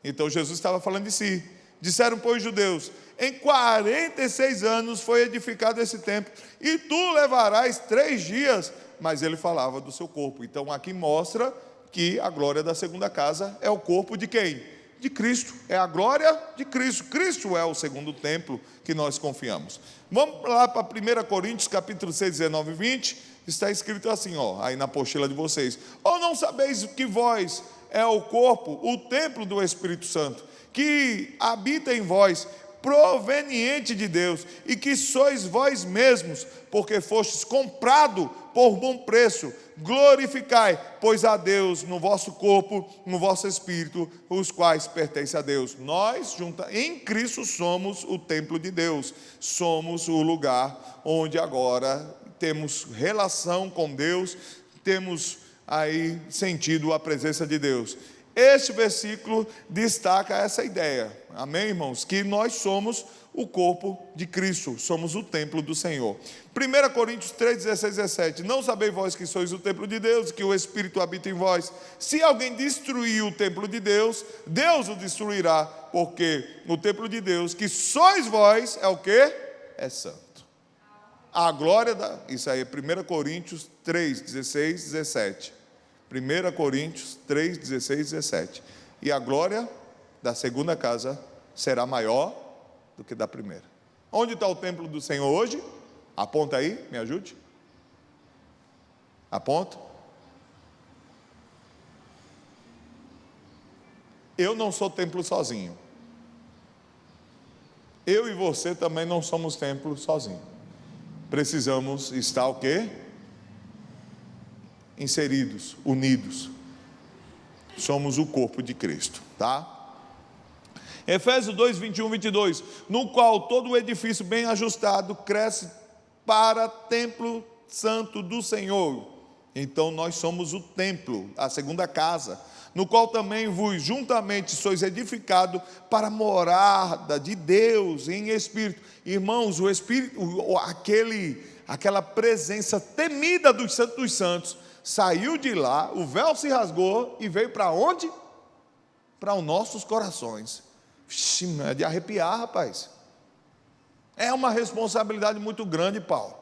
[SPEAKER 1] Então Jesus estava falando de si. Disseram, pois, os judeus, em 46 anos foi edificado esse templo, e tu levarás 3 dias, mas ele falava do seu corpo. Então aqui mostra que a glória da segunda casa é o corpo de quem? de Cristo, é a glória de Cristo. Cristo é o segundo templo que nós confiamos. Vamos lá para 1 Coríntios capítulo 6, 19 e 20, está escrito assim, aí na apostila de vocês: ou não sabeis que vós é o corpo, o templo do Espírito Santo, que habita em vós, proveniente de Deus, e que sois vós mesmos, porque fostes comprado por bom preço. Glorificai, pois, a Deus no vosso corpo, no vosso espírito, os quais pertencem a Deus. Nós, em Cristo, somos o templo de Deus, somos o lugar onde agora temos relação com Deus, temos aí sentido a presença de Deus. Este versículo destaca essa ideia, amém, irmãos? Que nós somos o corpo de Cristo, somos o templo do Senhor. 1 Coríntios 3, 16 e 17: não sabeis vós que sois o templo de Deus, que o Espírito habita em vós? Se alguém destruir o templo de Deus, Deus o destruirá, porque o templo de Deus, que sois vós, é o quê? É santo. A glória isso aí é 1 Coríntios 3, 16 e 17. 1 Coríntios 3, 16 e 17. E a glória da segunda casa será maior do que da primeira. Onde está o templo do Senhor hoje? Aponta aí, me ajude. Aponta. Eu não sou templo sozinho. Eu e você também não somos templo sozinho. Precisamos estar o quê? Inseridos, unidos. Somos o corpo de Cristo, tá? Efésios 2, 21, 22: no qual todo o edifício bem ajustado cresce para templo santo do Senhor. Então nós somos o templo, a segunda casa, no qual também vos juntamente sois edificado para a morada de Deus em espírito. Irmãos, o Espírito, aquela presença temida dos santos dos santos, saiu de lá, o véu se rasgou e veio para onde? Para os nossos corações. É de arrepiar, rapaz. É uma responsabilidade muito grande, Paulo.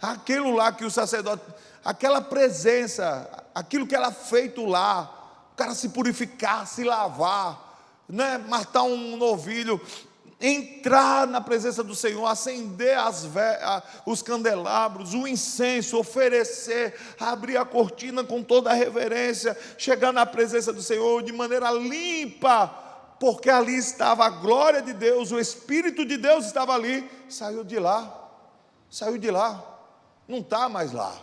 [SPEAKER 1] Aquilo lá que o sacerdote, aquela presença, aquilo que era feito lá, o cara se purificar, se lavar, né? Matar um novilho, entrar na presença do Senhor, acender os candelabros, o incenso, oferecer, abrir a cortina com toda a reverência, chegar na presença do Senhor de maneira limpa, porque ali estava a glória de Deus, o Espírito de Deus estava ali. Saiu de lá, não está mais lá.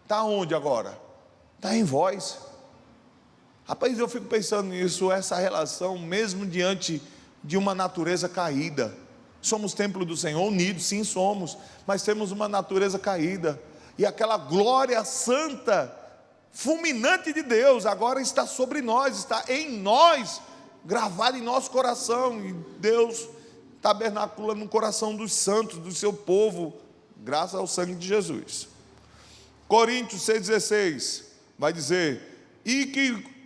[SPEAKER 1] Está onde agora? Está em vós. Rapaz, eu fico pensando nisso, essa relação, mesmo diante de uma natureza caída. Somos templo do Senhor, unidos, sim somos, mas temos uma natureza caída, e aquela glória santa, fulminante de Deus, agora está sobre nós, está em nós, gravado em nosso coração, e Deus tabernacula no coração dos santos, do seu povo, graças ao sangue de Jesus. Coríntios 6,16 vai dizer: e que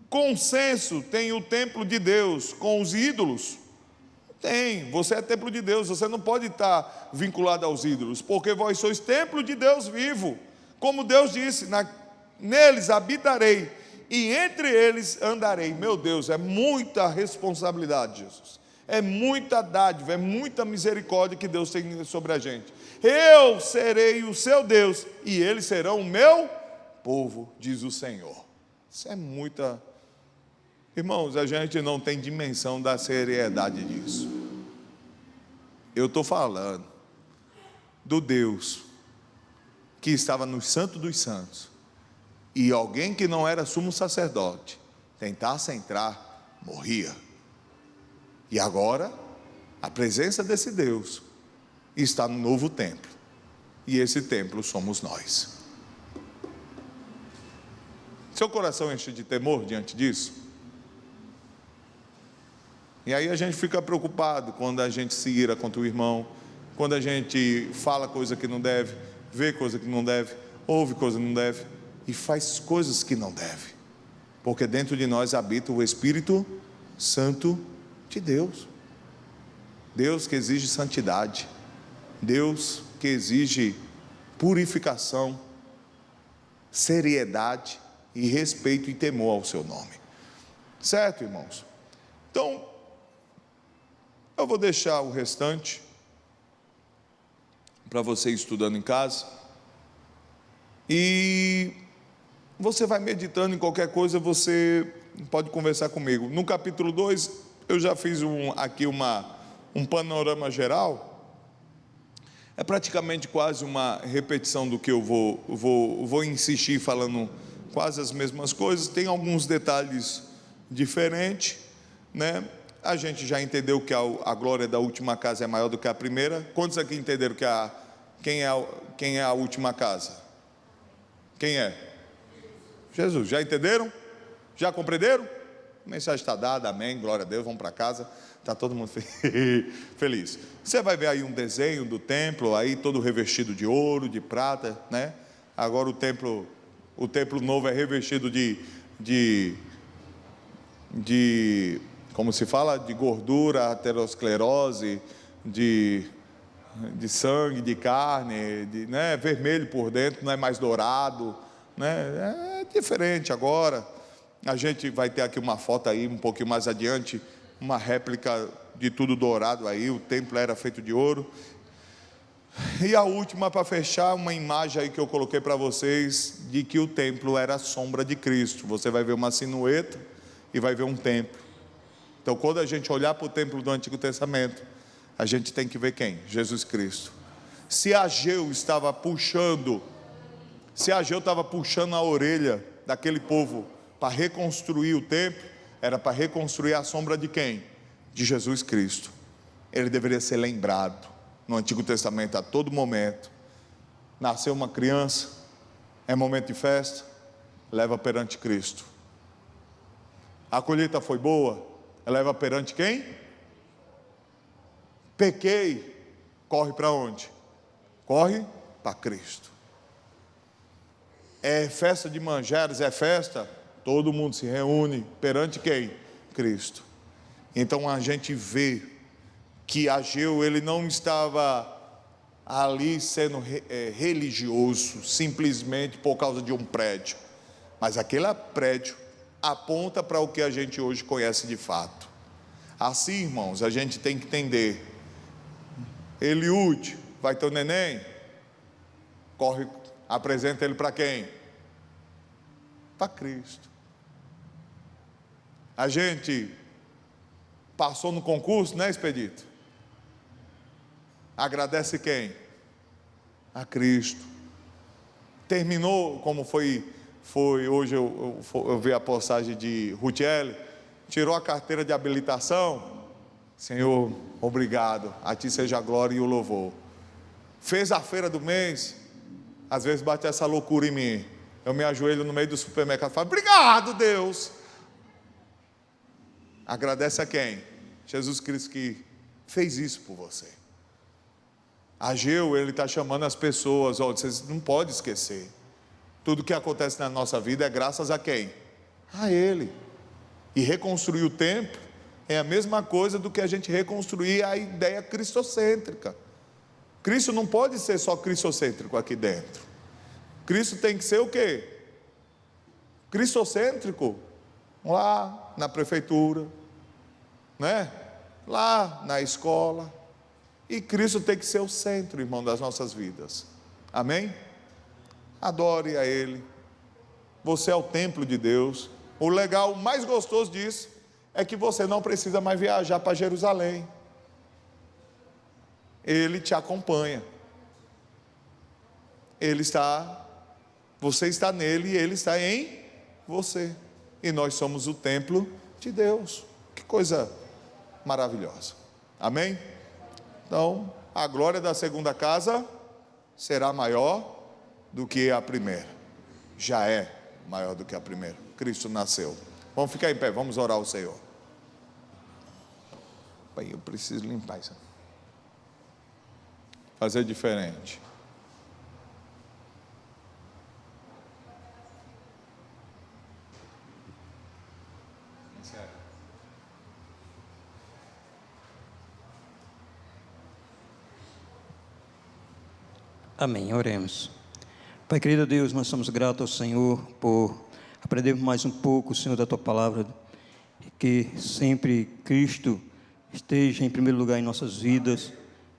[SPEAKER 1] consenso tem o templo de Deus com os ídolos? Tem, você é templo de Deus, você não pode estar vinculado aos ídolos, porque vós sois templo de Deus vivo, como Deus disse, neles habitarei, e entre eles andarei. Meu Deus, é muita responsabilidade, Jesus, é muita dádiva, é muita misericórdia que Deus tem sobre a gente. Eu serei o seu Deus, e eles serão o meu povo, diz o Senhor. Isso é muita... Irmãos, a gente não tem dimensão da seriedade disso. Eu estou falando do Deus que estava no Santo dos Santos, e alguém que não era sumo sacerdote tentasse entrar, morria. E agora, a presença desse Deus está no novo templo, e esse templo somos nós. Seu coração enche de temor diante disso? E aí a gente fica preocupado quando a gente se ira contra o irmão, quando a gente fala coisa que não deve, vê coisa que não deve, ouve coisa que não deve, e faz coisas que não deve, porque dentro de nós habita o Espírito Santo de Deus. Deus que exige santidade, Deus que exige purificação, seriedade e respeito e temor ao seu nome. Certo, irmãos? Então, eu vou deixar o restante para você estudando em casa. E você vai meditando em qualquer coisa, você pode conversar comigo. No capítulo 2, eu já fiz aqui um panorama geral. É praticamente quase uma repetição do que eu vou insistir falando quase as mesmas coisas. Tem alguns detalhes diferentes, né? A gente já entendeu que a glória da última casa é maior do que a primeira. Quantos aqui entenderam que quem é a última casa? Quem é? Jesus. Já entenderam? Já compreenderam? A mensagem está dada, amém, glória a Deus, vamos para casa. Está todo mundo feliz. Você vai ver aí um desenho do templo, aí todo revestido de ouro, de prata, né? Agora o templo novo é revestido de como se fala, de gordura, aterosclerose, de sangue, de carne, né? Vermelho por dentro, não é mais dourado, né? É diferente agora. A gente vai ter aqui uma foto aí, um pouquinho mais adiante, uma réplica de tudo dourado aí, o templo era feito de ouro. E a última, para fechar, uma imagem aí que eu coloquei para vocês, de que o templo era a sombra de Cristo. Você vai ver uma silhueta e vai ver um templo. Então, quando a gente olhar para o templo do Antigo Testamento, a gente tem que ver quem? Jesus Cristo. Se Ageu estava puxando a orelha daquele povo para reconstruir o templo, era para reconstruir a sombra de quem? De Jesus Cristo. Ele deveria ser lembrado no Antigo Testamento a todo momento. Nasceu uma criança, é momento de festa, leva perante Cristo. A colheita foi boa, leva perante quem? Pequei, corre para onde? Corre para Cristo. É festa de manjares, é festa, todo mundo se reúne perante quem? Cristo. Então a gente vê que Ageu, ele não estava ali sendo religioso, simplesmente por causa de um prédio, mas aquele prédio aponta para o que a gente hoje conhece de fato. Assim, irmãos, a gente tem que entender. Eliúde, vai ter o neném? Corre, apresenta ele para quem? Para Cristo. A gente passou no concurso, né, Expedito? Agradece quem? A Cristo. Terminou, como foi hoje, eu vi a postagem de Rutiel, tirou a carteira de habilitação. Senhor, obrigado, a Ti seja a glória e o louvor. Fez a feira do mês, às vezes bate essa loucura em mim, eu me ajoelho no meio do supermercado e falo, obrigado Deus. Agradece a quem? Jesus Cristo, que fez isso por você. Ageu, ele está chamando as pessoas, vocês não podem esquecer, tudo que acontece na nossa vida é graças a quem? A Ele. E reconstruir o templo é a mesma coisa do que a gente reconstruir a ideia cristocêntrica. Cristo não pode ser só cristocêntrico aqui dentro. Cristo tem que ser o quê? Cristocêntrico lá na prefeitura, né? Lá na escola. E Cristo tem que ser o centro, irmão, das nossas vidas. Amém? Adore a Ele. Você é o templo de Deus. O legal, o mais gostoso disso é que você não precisa mais viajar para Jerusalém. Ele te acompanha. Você está nele e Ele está em você. E nós somos o templo de Deus. Que coisa maravilhosa. Amém? Então, a glória da segunda casa será maior do que a primeira. Já é maior do que a primeira. Cristo nasceu. Vamos ficar em pé, vamos orar ao Senhor. Pai, eu preciso limpar isso. Fazer diferente.
[SPEAKER 3] Amém, oremos. Pai querido Deus, nós somos gratos ao Senhor por aprendermos mais um pouco, Senhor, da Tua Palavra. que sempre Cristo esteja em primeiro lugar em nossas vidas,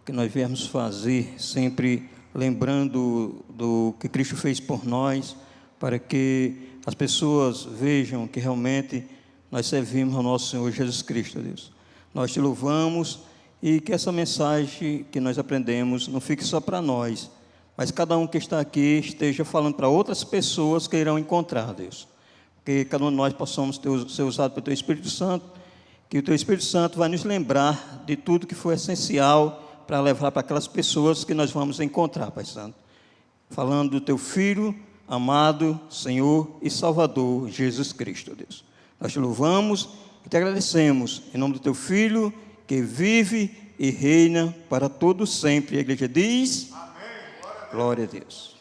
[SPEAKER 3] que nós viemos fazer sempre lembrando do que Cristo fez por nós, para que as pessoas vejam que realmente nós servimos ao nosso Senhor Jesus Cristo, Deus. Nós te louvamos e que essa mensagem que nós aprendemos não fique só para nós, mas cada um que está aqui esteja falando para outras pessoas que irão encontrar, Deus. Que cada um de nós possamos ser usados pelo Teu Espírito Santo, que o Teu Espírito Santo vai nos lembrar de tudo que foi essencial para levar para aquelas pessoas que nós vamos encontrar, Pai Santo. Falando do Teu Filho, amado Senhor e Salvador, Jesus Cristo, Deus. Nós te louvamos e te agradecemos, em nome do Teu Filho, que vive e reina para todos sempre. A igreja diz: amém. Glória a Deus.